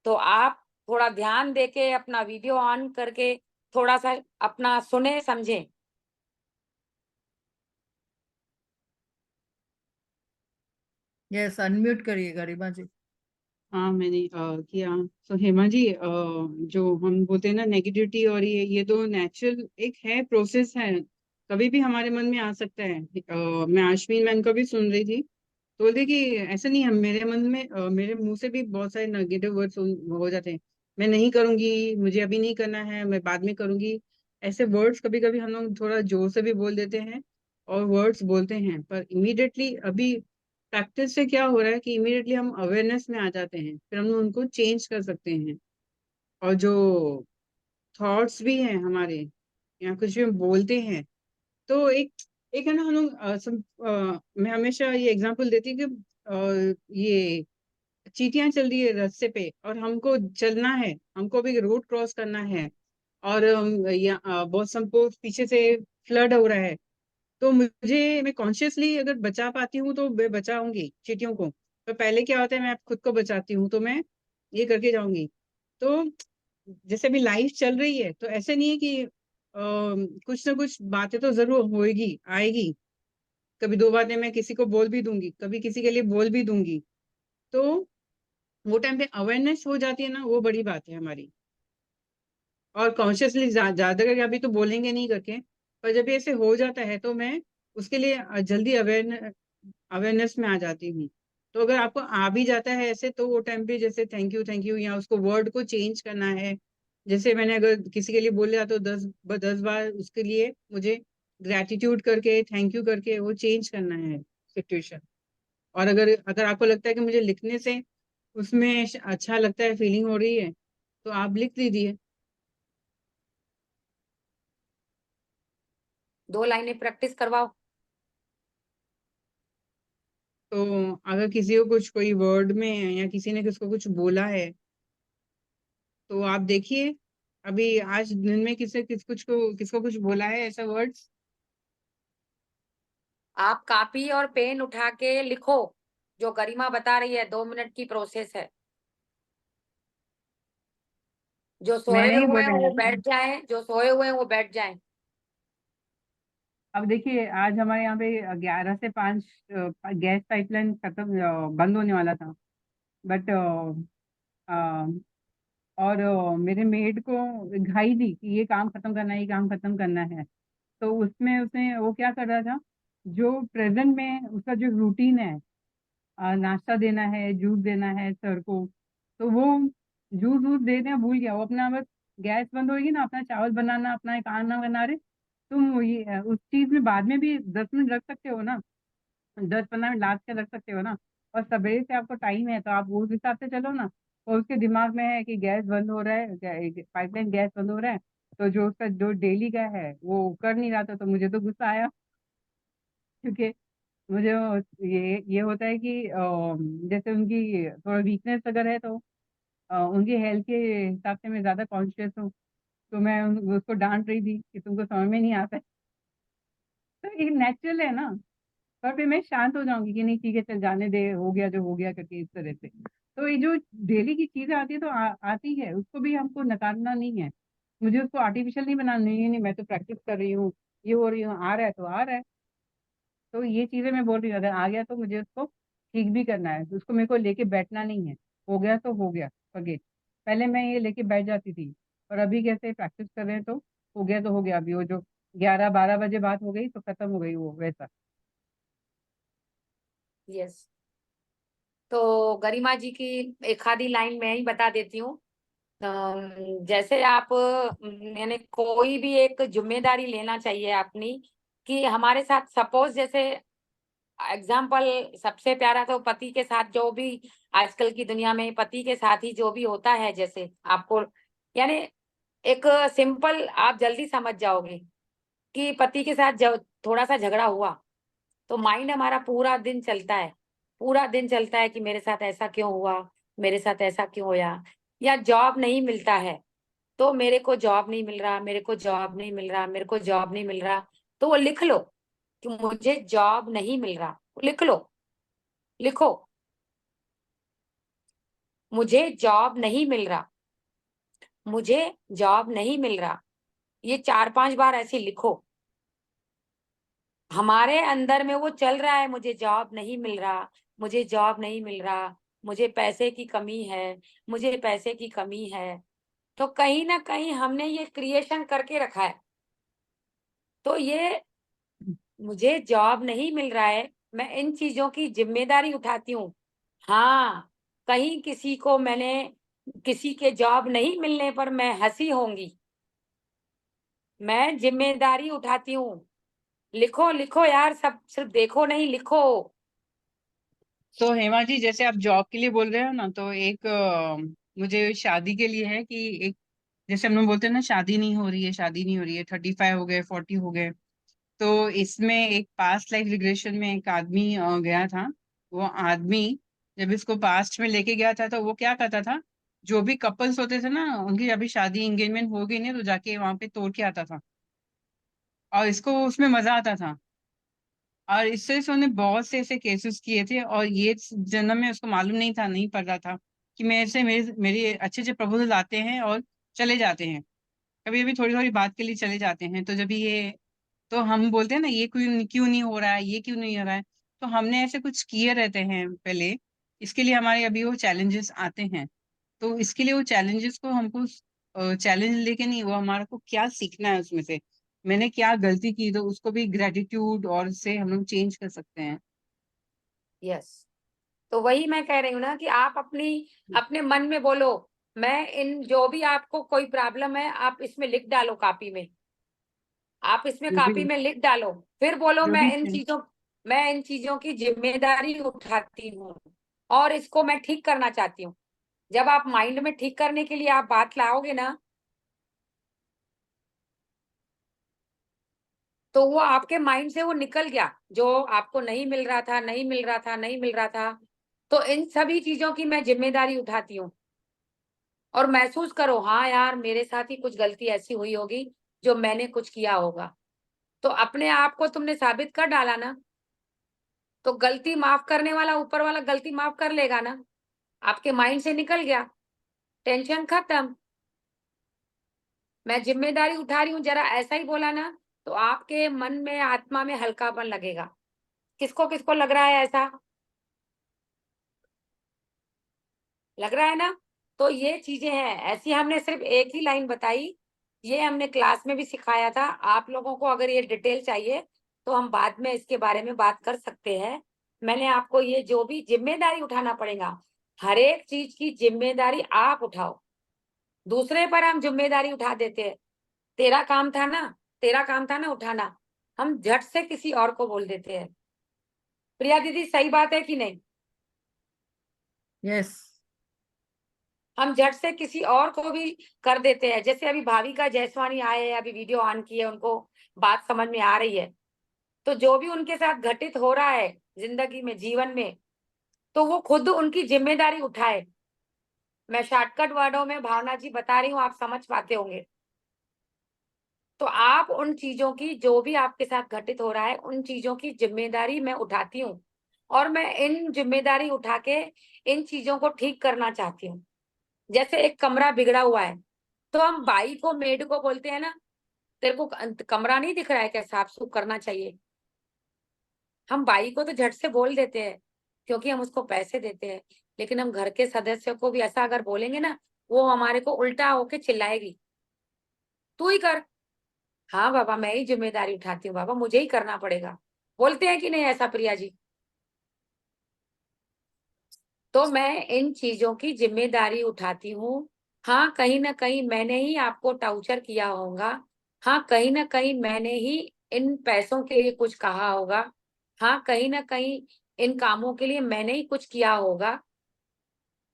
तो आप थोड़ा ध्यान देके अपना वीडियो ऑन करके थोड़ा सा अपना सुने समझे। यस, अनम्यूट करिए गरिमा जी। हाँ मैंने किया। तो हेमा जी, जो हम बोलते हैं ना नेगेटिविटी, और ये तो नेचुरल एक है, प्रोसेस है, कभी भी हमारे मन में आ सकता है। मैं आश्विन मैम को भी सुन रही थी, तो बोलते कि ऐसा नहीं है, मेरे मन में मेरे मुंह से भी बहुत सारे नेगेटिव वर्ड्स हो जाते हैं। मैं नहीं करूंगी, मुझे अभी नहीं करना है, मैं बाद में करूंगी। ऐसे वर्ड्स कभी कभी हम लोग थोड़ा जोर से भी बोल देते हैं और वर्ड्स बोलते हैं, पर इमीडिएटली अभी प्रैक्टिस से क्या हो रहा है कि इमीडिएटली हम अवेयरनेस में आ जाते हैं, फिर हम उनको चेंज कर सकते हैं। और जो थॉट्स भी हैं हमारे, या कुछ भी हम बोलते हैं, तो एक एक है ना, हम लोग मैं हमेशा ये एग्जांपल देती हूँ कि ये चींटियां चल रही है रास्ते पे, और हमको चलना है, हमको भी रोड क्रॉस करना है, और बहुत हमको पीछे से फ्लड हो रहा है, तो मैं कॉन्शियसली अगर बचा पाती हूँ तो मैं बचाऊंगी चींटियों को। तो पहले क्या होता है, मैं खुद को बचाती हूँ, तो मैं ये करके जाऊंगी। तो जैसे भी लाइफ चल रही है, तो ऐसे नहीं है कि कुछ ना कुछ बातें तो जरूर होएगी, आएगी। कभी दो बातें मैं किसी को बोल भी दूंगी, कभी किसी के लिए बोल भी दूंगी, तो वो टाइम पे अवेयरनेस हो जाती है ना, वो बड़ी बात है हमारी। और कॉन्शियसली ज्यादा करके अभी तो बोलेंगे नहीं करके, पर जब ये ऐसे हो जाता है तो मैं उसके लिए जल्दी अवेयरनेस में आ जाती हूँ। तो अगर आपको आ भी जाता है ऐसे, तो वो टाइम पे जैसे थैंक यू, या उसको वर्ड को चेंज करना है। जैसे मैंने अगर किसी के लिए बोला तो 10 बार उसके लिए मुझे ग्रेटिट्यूड करके, थैंक यू करके वो चेंज करना है सिचुएशन। और अगर अगर आपको लगता है कि मुझे लिखने से उसमें अच्छा लगता है, फीलिंग हो रही है, तो आप लिख दीजिए। 2 लाइनें प्रैक्टिस करवाओ। तो अगर किसी को कुछ कोई वर्ड में, या किसी ने किसको कुछ बोला है, तो आप देखिए अभी आज दिन में किसको कुछ बोला है ऐसा वर्ड्स। आप कॉपी और पेन उठा के लिखो, जो गरिमा बता रही है 2 मिनट की प्रोसेस है। जो सोए मैंने ही हुए हैं बोले वो हैं। बैठ जाएं, जो सोए हुए हैं वो बैठ जाएं। अब देखिए, आज हमारे यहाँ पे 11 से 5 गैस पाइपलाइन खत्म, बंद होने वाला था। बट और मेरे मेड को घाई थी कि ये काम खत्म करना है, ये काम खत्म करना है। तो उसमें उसने वो क्या कर रहा था, जो प्रेजेंट में उसका जो रूटीन है, नाश्ता देना है, जूस देना है सर को, तो वो जूस वूस देना भूल गया। वो अपना बस गैस बंद होगी ना, अपना चावल बनाना, अपना खाना बना रहे। तुम ये उस चीज में बाद में भी 10 मिनट रख सकते हो ना, 10-15 मिनट लास्ट के रख सकते हो ना। और सवेरे से आपको टाइम है तो आप उस हिसाब से चलो ना। और उसके दिमाग में है कि गैस बंद हो रहा है, पाइपलाइन गैस बंद हो रहा है, तो जो उसका जो डेली का है वो कर नहीं रहा था। तो मुझे तो गुस्सा आया, क्योंकि मुझे ये होता है कि जैसे उनकी थोड़ा वीकनेस अगर है, तो उनकी हेल्थ के हिसाब से मैं ज्यादा कॉन्शियस हूँ। तो मैं उसको डांट रही थी कि तुमको समझ में नहीं आता है। तो ये नेचुरल है ना। और फिर मैं शांत हो जाऊंगी कि नहीं ठीक है, चल जाने दे, हो गया जो हो गया, करके इस तरह से। तो ये जो डेली की चीजें आती है तो आती है, उसको भी हमको नकारना नहीं है। मुझे उसको आर्टिफिशियल नहीं बनाना, नहीं नहीं मैं तो प्रैक्टिस कर रही हूँ, ये हो रही हूँ, आ रहा है तो आ रहा है। तो ये चीजें मैं बोल रही हूँ, अगर आ गया तो मुझे उसको ठीक भी करना है, तो उसको मेरे को लेके बैठना नहीं है। हो गया तो हो गया, फॉरगेट। पहले मैं ये लेके बैठ जाती थी, और अभी कैसे प्रैक्टिस कर रहे हैं तो हो गया तो हो गया। अभी वो जो 11-12 बजे बात हो गई तो खत्म हो गई, वो वैसा। यस। तो गरिमा जी की एक आधी लाइन मैं ही बता देती हूँ। जैसे आप यानी कोई भी एक जिम्मेदारी लेना चाहिए अपनी, कि हमारे साथ सपोज जैसे एग्जाम्पल सबसे प्यारा तो पति के साथ जो भी आजकल की दुनिया में पति के साथ ही जो भी होता है, जैसे आपको यानी एक सिंपल आप जल्दी समझ जाओगे कि पति के साथ जब थोड़ा सा झगड़ा हुआ तो माइंड हमारा पूरा दिन चलता है, पूरा दिन चलता है कि मेरे साथ ऐसा क्यों हुआ, मेरे साथ ऐसा क्यों होया। या जॉब नहीं मिलता है तो मेरे को जॉब नहीं मिल रहा, मेरे को जॉब नहीं मिल रहा, मेरे को जॉब नहीं मिल रहा। तो वो लिख लो कि मुझे जॉब नहीं मिल रहा, लिख लो, लिखो मुझे जॉब नहीं मिल रहा, मुझे जॉब नहीं मिल रहा। ये 4-5 बार ऐसे लिखो। हमारे अंदर में वो चल रहा है, मुझे जॉब नहीं मिल रहा, मुझे जॉब नहीं मिल रहा, मुझे पैसे की कमी है, मुझे पैसे की कमी है। तो कहीं ना कहीं हमने ये क्रिएशन करके रखा है। तो ये मुझे जॉब नहीं मिल रहा है, मैं इन चीजों की जिम्मेदारी उठाती हूँ। हाँ, कहीं किसी को मैंने किसी के जॉब नहीं मिलने पर मैं हंसी होंगी, मैं जिम्मेदारी उठाती हूँ। लिखो लिखो यार, सब सिर्फ देखो नहीं, लिखो। तो हेमा जी, जैसे आप जॉब के लिए बोल रहे हो ना, तो एक मुझे शादी के लिए है कि एक, जैसे हम लोग बोलते हैं ना, शादी नहीं हो रही है, शादी नहीं हो रही है, 35 हो गए, 40 हो गए। तो इसमें एक पास्ट लाइफ रिग्रेशन में एक आदमी गया था। वो आदमी जब इसको पास्ट में लेके गया था तो वो क्या करता था, जो भी कपल्स होते थे ना, उनकी अभी शादी एंगेजमेंट हो गई नहीं तो जाके वहां पे तोड़ के आता था, और इसको उसमें मजा आता था। और इससे उसने बहुत से ऐसे केसेस किए थे, और ये जन्म में उसको मालूम नहीं था, नहीं पता था कि मेरे से मेरे अच्छे अच्छे प्रपोजल आते हैं और चले जाते हैं, कभी कभी थोड़ी थोड़ी बात के लिए चले जाते हैं। तो जब ये, तो हम बोलते हैं ना, ये क्यों क्यों नहीं हो रहा है, ये क्यों नहीं हो रहा है। तो हमने ऐसे कुछ किए रहते हैं पहले, इसके लिए हमारे अभी वो चैलेंजेस आते हैं। तो इसके लिए वो चैलेंजेस को हमको चैलेंज लेके नहीं, वो हमारे को क्या सीखना है उसमें से, मैंने क्या गलती की, तो उसको भी ग्रेटिट्यूड और से हम लोग चेंज कर सकते हैं। यस, तो वही मैं कह रही हूँ ना कि आप अपनी अपने मन में बोलो, मैं इन जो भी आपको कोई प्रॉब्लम है आप इसमें लिख डालो कॉपी में, आप इसमें जो कॉपी भी में लिख डालो। फिर बोलो जो भी चीज- मैं इन चीजों की जिम्मेदारी उठाती हूँ और इसको मैं ठीक करना चाहती हूँ। जब आप माइंड में ठीक करने के लिए आप बात लाओगे ना, तो वो आपके माइंड से वो निकल गया, जो आपको नहीं मिल रहा था, नहीं मिल रहा था, नहीं मिल रहा था। तो इन सभी चीजों की मैं जिम्मेदारी उठाती हूँ। और महसूस करो, हाँ यार मेरे साथ ही कुछ गलती ऐसी हुई होगी जो मैंने कुछ किया होगा। तो अपने आप को तुमने साबित कर डाला ना, तो गलती माफ करने वाला ऊपर वाला गलती माफ कर लेगा ना। आपके माइंड से निकल गया, टेंशन खत्म। मैं जिम्मेदारी उठा रही हूँ, जरा ऐसा ही बोला ना, तो आपके मन में आत्मा में हल्कापन लगेगा। किसको किसको लग रहा है ऐसा, लग रहा है ना। तो ये चीजें हैं ऐसी, हमने सिर्फ एक ही लाइन बताई, ये हमने क्लास में भी सिखाया था। आप लोगों को अगर ये डिटेल चाहिए तो हम बाद में इसके बारे में बात कर सकते हैं। मैंने आपको ये जो भी जिम्मेदारी उठाना पड़ेगा, हर एक चीज की जिम्मेदारी आप उठाओ। दूसरे पर हम जिम्मेदारी उठा देते हैं, तेरा काम था ना, तेरा काम था ना उठाना, हम झट से किसी और को बोल देते हैं। प्रिया दीदी सही बात है कि नहीं? यस। हम झट से किसी और को भी कर देते हैं। जैसे अभी भाविका जयसवानी आए, अभी वीडियो ऑन की है, उनको बात समझ में आ रही है। तो जो भी उनके साथ घटित हो रहा है जिंदगी में, जीवन में, तो वो खुद उनकी जिम्मेदारी उठाए। मैं शॉर्टकट वर्डों में भावना जी बता रही हूँ, आप समझ पाते होंगे। तो आप उन चीजों की, जो भी आपके साथ घटित हो रहा है, उन चीजों की जिम्मेदारी मैं उठाती हूँ। और मैं इन जिम्मेदारी उठा के इन चीजों को ठीक करना चाहती हूँ। जैसे एक कमरा बिगड़ा हुआ है, तो हम बाई को, मेड को बोलते हैं ना, तेरे को कमरा नहीं दिख रहा है क्या, साफ सुफ करना चाहिए। हम बाई को तो झट से बोल देते हैं क्योंकि हम उसको पैसे देते हैं। लेकिन हम घर के सदस्य को भी ऐसा अगर बोलेंगे ना, वो हमारे को उल्टा होके चिल्लाएगी, तू ही कर। हाँ बाबा, मैं ही जिम्मेदारी उठाती हूँ बाबा, मुझे ही करना पड़ेगा। बोलते हैं कि नहीं ऐसा प्रिया जी? तो मैं इन चीजों की जिम्मेदारी उठाती हूँ। हाँ, कहीं ना कहीं मैंने ही आपको टाउचर किया होगा। हाँ, कहीं ना कहीं मैंने ही इन पैसों के लिए कुछ कहा होगा। हाँ, कहीं ना कहीं इन कामों के लिए मैंने ही कुछ किया होगा।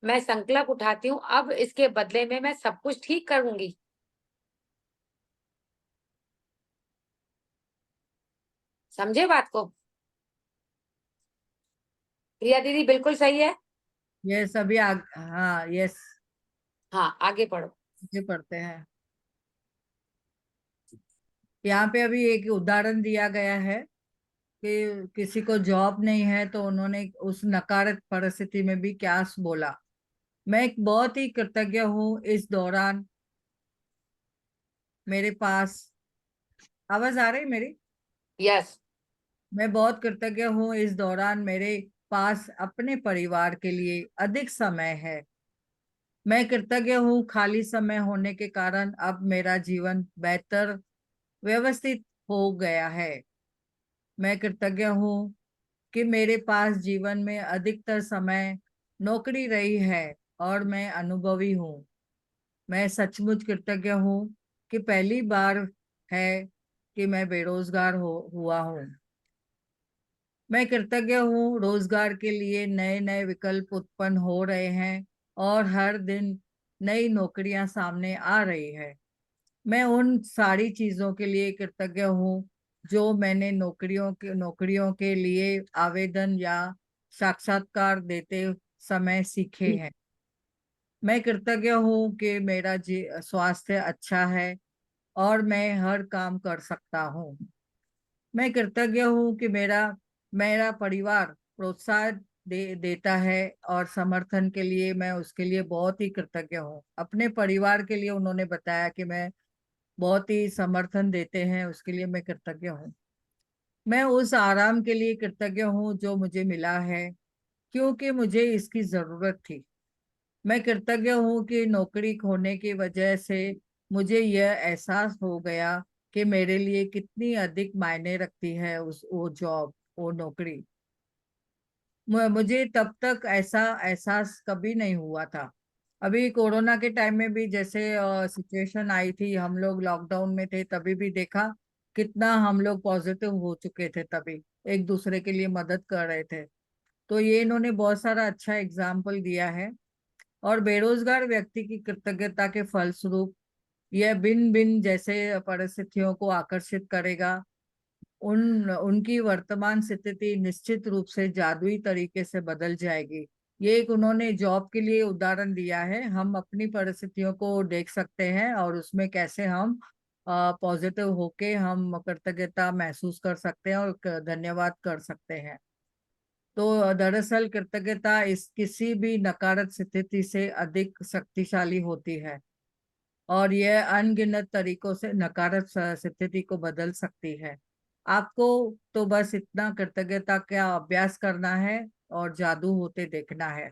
मैं संकल्प उठाती हूँ, अब इसके बदले में मैं सब कुछ ठीक करूंगी। समझे बात को? प्रिया दीदी बिल्कुल सही है। ये सभी हाँ यस, हाँ, आगे पढ़ो। ये पढ़ते हैं। यहाँ पे अभी एक उदाहरण दिया गया है कि किसी को जॉब नहीं है तो उन्होंने उस नकारात्मक परिस्थिति में भी क्या बोला। मैं एक बहुत ही कृतज्ञ हूँ इस दौरान मेरे पास, आवाज आ रही मेरी? यस। मैं बहुत कृतज्ञ हूँ इस दौरान मेरे पास अपने परिवार के लिए अधिक समय है। मैं कृतज्ञ हूँ खाली समय होने के कारण अब मेरा जीवन बेहतर व्यवस्थित हो गया है। मैं कृतज्ञ हूँ कि मेरे पास जीवन में अधिकतर समय नौकरी रही है और मैं अनुभवी हूँ। मैं सचमुच कृतज्ञ हूँ कि पहली बार है कि मैं बेरोजगार हुआ हूँ। मैं कृतज्ञ हूँ रोजगार के लिए नए नए विकल्प उत्पन्न हो रहे हैं और हर दिन नई नौकरियां सामने आ रही है। मैं उन सारी चीजों के लिए कृतज्ञ हूँ जो मैंने नौकरियों के लिए आवेदन या साक्षात्कार देते समय सीखे हैं। मैं कृतज्ञ हूँ कि मेरा स्वास्थ्य अच्छा है और मैं हर काम कर सकता हूँ। मैं कृतज्ञ हूँ कि मेरा मेरा परिवार प्रोत्साहन देता है और समर्थन के लिए मैं उसके लिए बहुत ही कृतज्ञ हूँ। अपने परिवार के लिए उन्होंने बताया कि मैं बहुत ही समर्थन देते हैं, उसके लिए मैं कृतज्ञ हूँ। मैं उस आराम के लिए कृतज्ञ हूँ जो मुझे मिला है क्योंकि मुझे इसकी जरूरत थी। मैं कृतज्ञ हूँ कि नौकरी खोने की वजह से मुझे यह एहसास हो गया कि मेरे लिए कितनी अधिक मायने रखती है वो जॉब, वो नौकरी। मुझे तब तक ऐसा एहसास कभी नहीं हुआ था। अभी कोरोना के टाइम में भी जैसे सिचुएशन आई थी, हम लोग लॉकडाउन में थे, तभी भी देखा कितना हम लोग पॉजिटिव हो चुके थे, तभी एक दूसरे के लिए मदद कर रहे थे। तो ये इन्होंने बहुत सारा अच्छा एग्जाम्पल दिया है। और बेरोजगार व्यक्ति की कृतज्ञता के फलस्वरूप यह भिन्न भिन्न जैसे परिस्थितियों को आकर्षित करेगा। उनकी वर्तमान स्थिति निश्चित रूप से जादुई तरीके से बदल जाएगी। ये एक उन्होंने जॉब के लिए उदाहरण दिया है। हम अपनी परिस्थितियों को देख सकते हैं और उसमें कैसे हम पॉजिटिव होके हम कृतज्ञता महसूस कर सकते हैं और धन्यवाद कर सकते हैं। तो दरअसल कृतज्ञता इस किसी भी नकारात्मक स्थिति से अधिक शक्तिशाली होती है और यह अनगिनत तरीकों से नकारात्मक स्थिति को बदल सकती है। आपको तो बस इतना कृतज्ञता का अभ्यास करना है और जादू होते देखना है।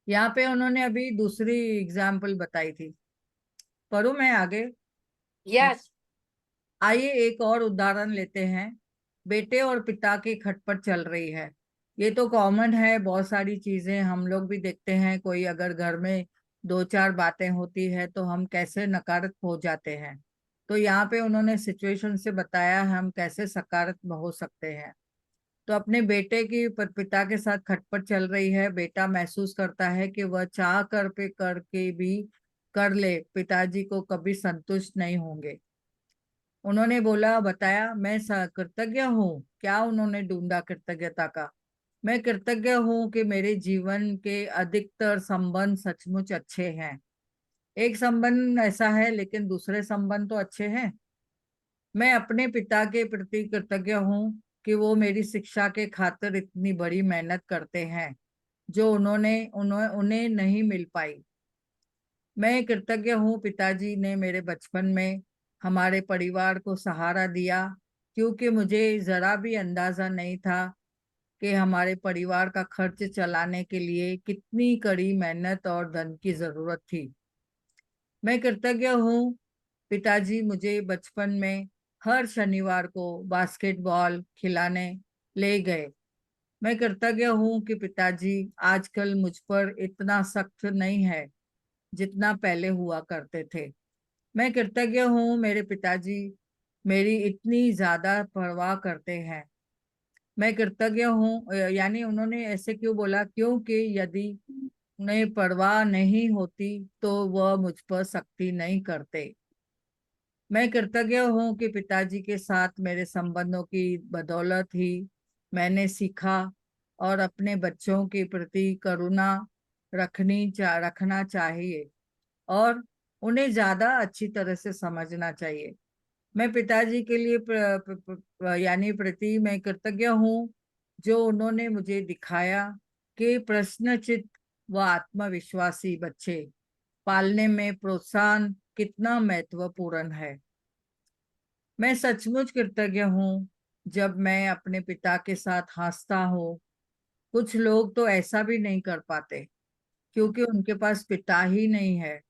यहाँ पे उन्होंने अभी दूसरी एग्जाम्पल बताई थी, पढ़ूं मैं आगे? यस। आइए एक और उदाहरण लेते हैं। बेटे और पिता की खटपट चल रही है। ये तो कॉमन है, बहुत सारी चीजें हम लोग भी देखते हैं। कोई अगर घर में दो चार बातें होती है तो हम कैसे नकारात्मक हो जाते हैं। तो यहाँ पे उन्होंने सिचुएशन से बताया हम कैसे सकारात्मक हो सकते हैं। तो अपने बेटे की पिता के साथ खटपट चल रही है। बेटा महसूस करता है कि वह चाह कर पे करके भी कर ले पिताजी को कभी संतुष्ट नहीं होंगे। उन्होंने बोला, बताया, मैं कृतज्ञ हूँ। क्या उन्होंने ढूंढा कृतज्ञता का? मैं कृतज्ञ हूँ कि मेरे जीवन के अधिकतर संबंध सचमुच अच्छे हैं। एक संबंध ऐसा है लेकिन दूसरे संबंध तो अच्छे हैं। मैं अपने पिता के प्रति कृतज्ञ हूँ कि वो मेरी शिक्षा के खातिर इतनी बड़ी मेहनत करते हैं जो उन्हें नहीं मिल पाई। मैं कृतज्ञ हूँ पिताजी ने मेरे बचपन में हमारे परिवार को सहारा दिया क्योंकि मुझे जरा भी अंदाजा नहीं था कि हमारे परिवार का खर्च चलाने के लिए कितनी कड़ी मेहनत और धन की जरूरत थी। मैं कृतज्ञ हूँ पिताजी मुझे बचपन में हर शनिवार को बास्केटबॉल खिलाने ले गए। मैं कृतज्ञ हूँ कि पिताजी आजकल मुझ पर इतना सख्त नहीं है जितना पहले हुआ करते थे। मैं कृतज्ञ हूँ मेरे पिताजी मेरी इतनी ज्यादा परवाह करते हैं। मैं कृतज्ञ हूँ, यानी उन्होंने ऐसे क्यों बोला, क्योंकि यदि उन्हें परवाह नहीं होती तो वह मुझ पर सख्ती नहीं करते। मैं कृतज्ञ हूँ कि पिताजी के साथ मेरे संबंधों की बदौलत ही मैंने सीखा और अपने बच्चों के प्रति करुणा रखना चाहिए और उन्हें ज्यादा अच्छी तरह से समझना चाहिए। मैं पिताजी के लिए यानी प्रति मैं कृतज्ञ हूँ जो उन्होंने मुझे दिखाया कि प्रश्नचित व आत्मविश्वासी बच्चे पालने में प्रोत्साहन कितना महत्वपूर्ण है। मैं सचमुच कृतज्ञ हूँ जब मैं अपने पिता के साथ हंसता हूँ। कुछ लोग तो ऐसा भी नहीं कर पाते क्योंकि उनके पास पिता ही नहीं है,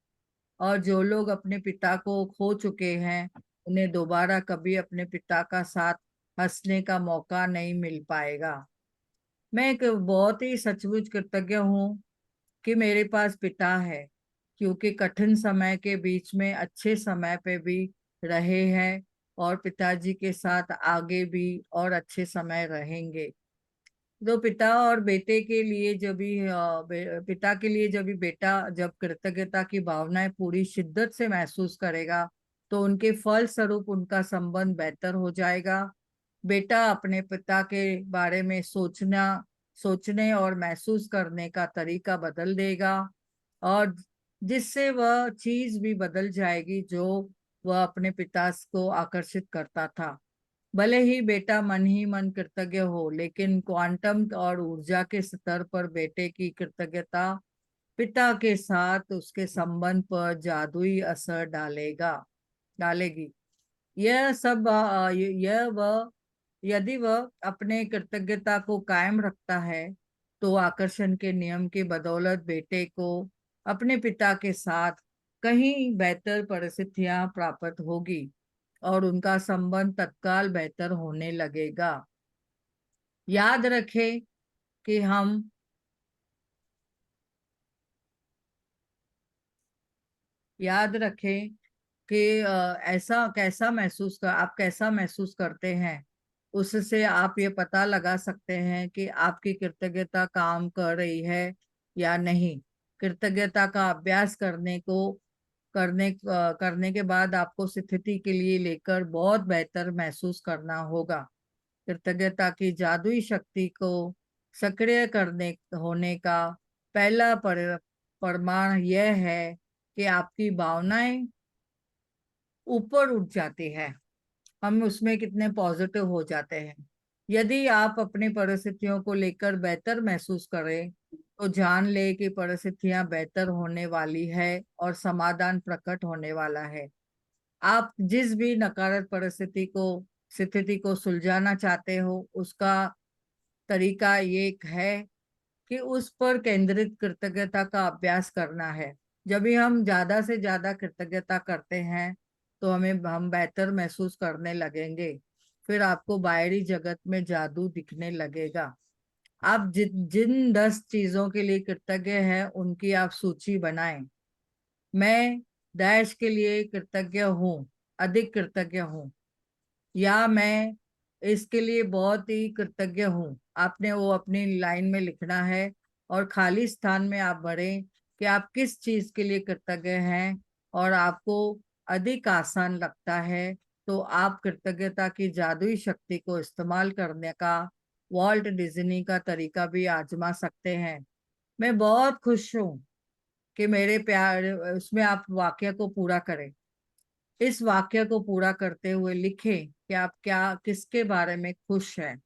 और जो लोग अपने पिता को खो चुके हैं उन्हें दोबारा कभी अपने पिता का साथ हंसने का मौका नहीं मिल पाएगा। मैं एक बहुत ही सचमुच कृतज्ञ हूँ कि मेरे पास पिता है, क्योंकि कठिन समय के बीच में अच्छे समय पे भी रहे हैं और पिताजी के साथ आगे भी और अच्छे समय रहेंगे। तो पिता और बेटे के लिए जब भी पिता के लिए जब भी बेटा जब कृतज्ञता की भावनाएं पूरी शिद्दत से महसूस करेगा तो उनके फल स्वरूप उनका संबंध बेहतर हो जाएगा। बेटा अपने पिता के बारे में सोचने और महसूस करने का तरीका बदल देगा, और जिससे वह चीज भी बदल जाएगी जो वह अपने पिता को आकर्षित करता था। भले ही बेटा मन ही मन कृतज्ञ हो, लेकिन क्वांटम और ऊर्जा के स्तर पर बेटे की कृतज्ञता पिता के साथ उसके संबंध पर जादुई असर डालेगी। यह सब यह वह यदि वह अपने कृतज्ञता को कायम रखता है तो आकर्षण के नियम की बदौलत बेटे को अपने पिता के साथ कहीं बेहतर परिस्थितियां प्राप्त होगी और उनका संबंध तत्काल बेहतर होने लगेगा। याद रखें कि हम याद रखें कि आप कैसा महसूस करते हैं, उससे आप ये पता लगा सकते हैं कि आपकी कृतज्ञता काम कर रही है या नहीं। कृतज्ञता का अभ्यास करने के बाद आपको स्थिति के लिए लेकर बहुत बेहतर महसूस करना होगा। कृतज्ञता की जादुई शक्ति को सक्रिय करने होने का पहला प्रमाण यह है कि आपकी भावनाएं ऊपर उठ जाती है, हम उसमें कितने पॉजिटिव हो जाते हैं। यदि आप अपनी परिस्थितियों को लेकर बेहतर महसूस करें तो जान ले कि परिस्थितियां बेहतर होने वाली है और समाधान प्रकट होने वाला है। आप जिस भी नकारात्मक स्थिति को सुलझाना चाहते हो उसका तरीका ये है कि उस पर केंद्रित कृतज्ञता का अभ्यास करना है। जब भी हम ज्यादा से ज्यादा कृतज्ञता करते हैं तो हम बेहतर महसूस करने लगेंगे, फिर आपको बाहरी जगत में जादू दिखने लगेगा। आप जिन 10 चीजों के लिए कृतज्ञ हैं उनकी आप सूची बनाएं। मैं देश के लिए कृतज्ञ हूँ, अधिक कृतज्ञ हूँ, या मैं इसके लिए बहुत ही कृतज्ञ हूँ। आपने वो अपनी लाइन में लिखना है और खाली स्थान में आप भरें कि आप किस चीज के लिए कृतज्ञ हैं, और आपको अधिक आसान लगता है तो आप कृतज्ञता की जादुई शक्ति को इस्तेमाल करने का वॉल्ट डिज्नी का तरीका भी आजमा सकते हैं। मैं बहुत खुश हूँ कि मेरे प्यार उसमें आप वाक्य को पूरा करें। इस वाक्य को पूरा करते हुए लिखें कि आप किसके बारे में खुश हैं।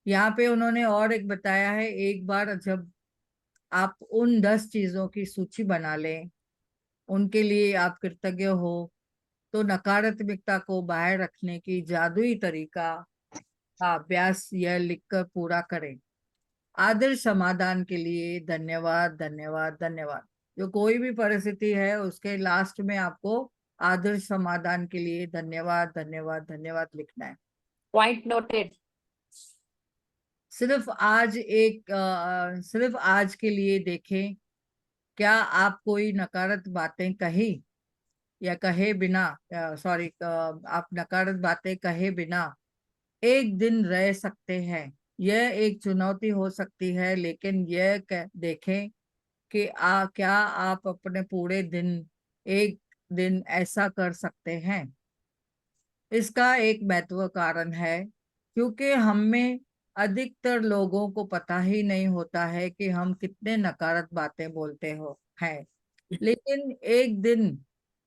यहाँ पे उन्होंने और एक बताया है, एक बार जब आप उन 10 चीजों की सूची बना लें उनके लिए आप कृतज्ञ हो तो नकारात्मकता को बाहर रखने की जादुई तरीका का अभ्यास यह लिखकर पूरा करें। आदर्श समाधान के लिए धन्यवाद धन्यवाद धन्यवाद। जो कोई भी परिस्थिति है उसके लास्ट में आपको आदर्श समाधान के लिए धन्यवाद धन्यवाद धन्यवाद लिखना है। Point noted. सिर्फ आज के लिए देखें, क्या आप कोई नकारात्मक बातें कही या कहे बिना आप नकारात्मक बातें कहे बिना एक दिन रह सकते हैं। यह एक चुनौती हो सकती है, लेकिन यह देखें कि क्या आप अपने पूरे दिन एक दिन ऐसा कर सकते हैं। इसका एक महत्व कारण है, क्योंकि हम में अधिकतर लोगों को पता ही नहीं होता है कि हम कितने नकारात्मक बातें बोलते हो हैं। लेकिन एक दिन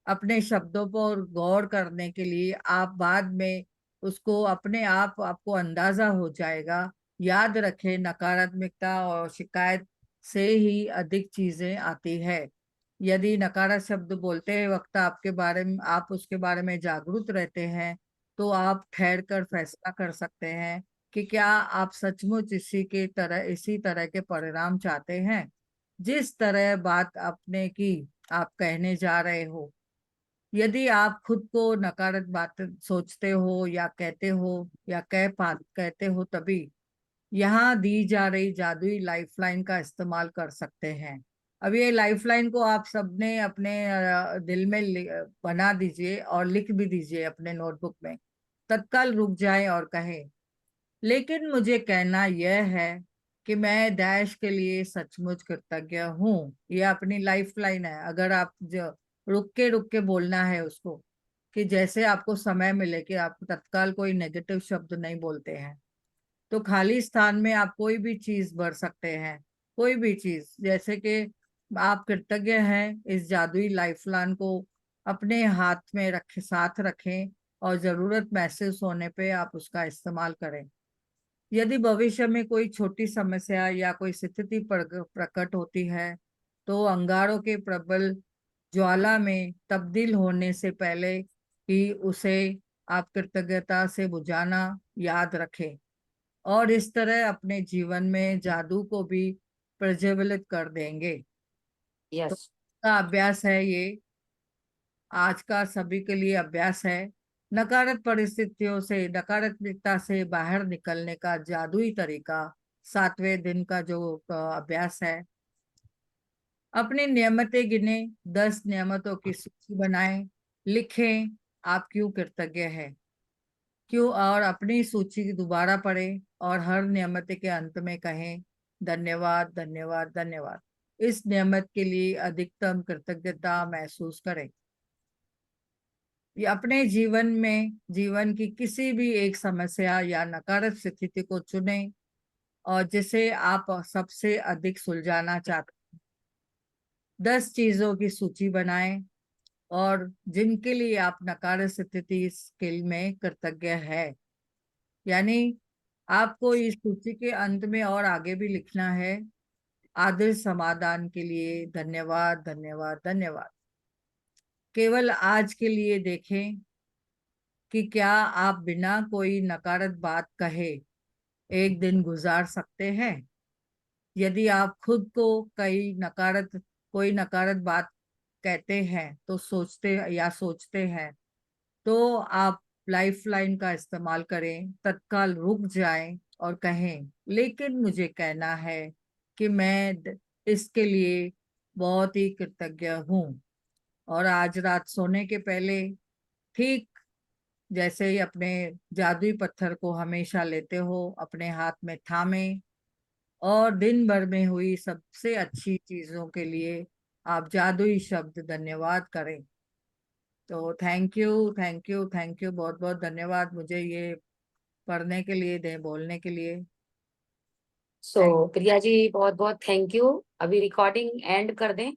अपने शब्दों पर गौर करने के लिए आप बाद में उसको अपने आप आपको अंदाजा हो जाएगा। याद रखें, नकारात्मकता और शिकायत से ही अधिक चीजें आती है। यदि नकारात्मक शब्द बोलते वक्त आपके बारे में आप उसके बारे में जागरूक रहते हैं, तो आप ठहर कर फैसला कर सकते हैं कि क्या आप सचमुच इसी तरह के परिणाम चाहते हैं, जिस तरह बात आपने की आप कहने जा रहे हो। यदि आप खुद को नकारात्मक बात सोचते हो या कहते हो, तभी यहाँ दी जा रही जादुई लाइफलाइन का इस्तेमाल कर सकते हैं। अब ये लाइफलाइन को आप सबने अपने दिल में बना दीजिए और लिख भी दीजिए अपने नोटबुक में। तत्काल रुक जाए और कहें, लेकिन मुझे कहना यह है कि मैं डैश के लिए सचमुच कृतज्ञ हूँ। ये अपनी लाइफलाइन है। अगर आप जो रुक के बोलना है उसको, कि जैसे आपको समय मिले कि आप तत्काल कोई नेगेटिव शब्द नहीं बोलते हैं, तो खाली स्थान में आप कोई भी चीज भर सकते हैं। कोई भी चीज, जैसे कि आप कृतज्ञ हैं, इस जादुई लाइफलाइन को अपने हाथ में साथ रखें और जरूरत महसूस होने पे आप उसका इस्तेमाल करें। यदि भविष्य में कोई छोटी समस्या या कोई स्थिति प्रकट होती है, तो अंगारों के प्रबल ज्वाला में तब्दील होने से पहले ही उसे आप कृतज्ञता से बुझाना याद रखें, और इस तरह अपने जीवन में जादू को भी प्रज्वलित कर देंगे। तो यस। का अभ्यास है ये, आज का सभी के लिए अभ्यास है। नकारात्मकता से बाहर निकलने का जादुई तरीका, 7वें दिन का जो अभ्यास है। अपनी नियमतें गिने, 10 नियमतों की सूची बनाएं, लिखें आप क्यों कृतज्ञ हैं, क्यों, और अपनी सूची दोबारा पढ़ें और हर नियमत के अंत में कहें, धन्यवाद धन्यवाद धन्यवाद। इस नियमत के लिए अधिकतम कृतज्ञता महसूस करें। ये अपने जीवन की किसी भी एक समस्या या नकारात्मक स्थिति को चुनें और जिसे आप सबसे अधिक सुलझाना चाहते हैं। 10 चीजों की सूची बनाएं और जिनके लिए आप नकारात्मक स्थिति स्किल में कृतज्ञ है। यानी आपको इस सूची के अंत में और आगे भी लिखना है, आदर्श समाधान के लिए धन्यवाद धन्यवाद धन्यवाद। केवल आज के लिए देखें कि क्या आप बिना कोई नकारात्मक बात कहे एक दिन गुजार सकते हैं। यदि आप खुद को कोई नकारात्मक बात कहते हैं तो सोचते हैं, तो आप लाइफलाइन का इस्तेमाल करें, तत्काल रुक जाएं और कहें, लेकिन मुझे कहना है कि मैं इसके लिए बहुत ही कृतज्ञ हूँ। और आज रात सोने के पहले ठीक जैसे ही अपने जादुई पत्थर को हमेशा लेते हो अपने हाथ में थामे, और दिन भर में हुई सबसे अच्छी चीजों के लिए आप जादुई शब्द धन्यवाद करें। तो thank you thank you thank you, बहुत बहुत धन्यवाद मुझे ये पढ़ने के लिए, बोलने के लिए। सो प्रिया जी बहुत बहुत थैंक यू। अभी रिकॉर्डिंग एंड कर दें।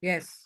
यस।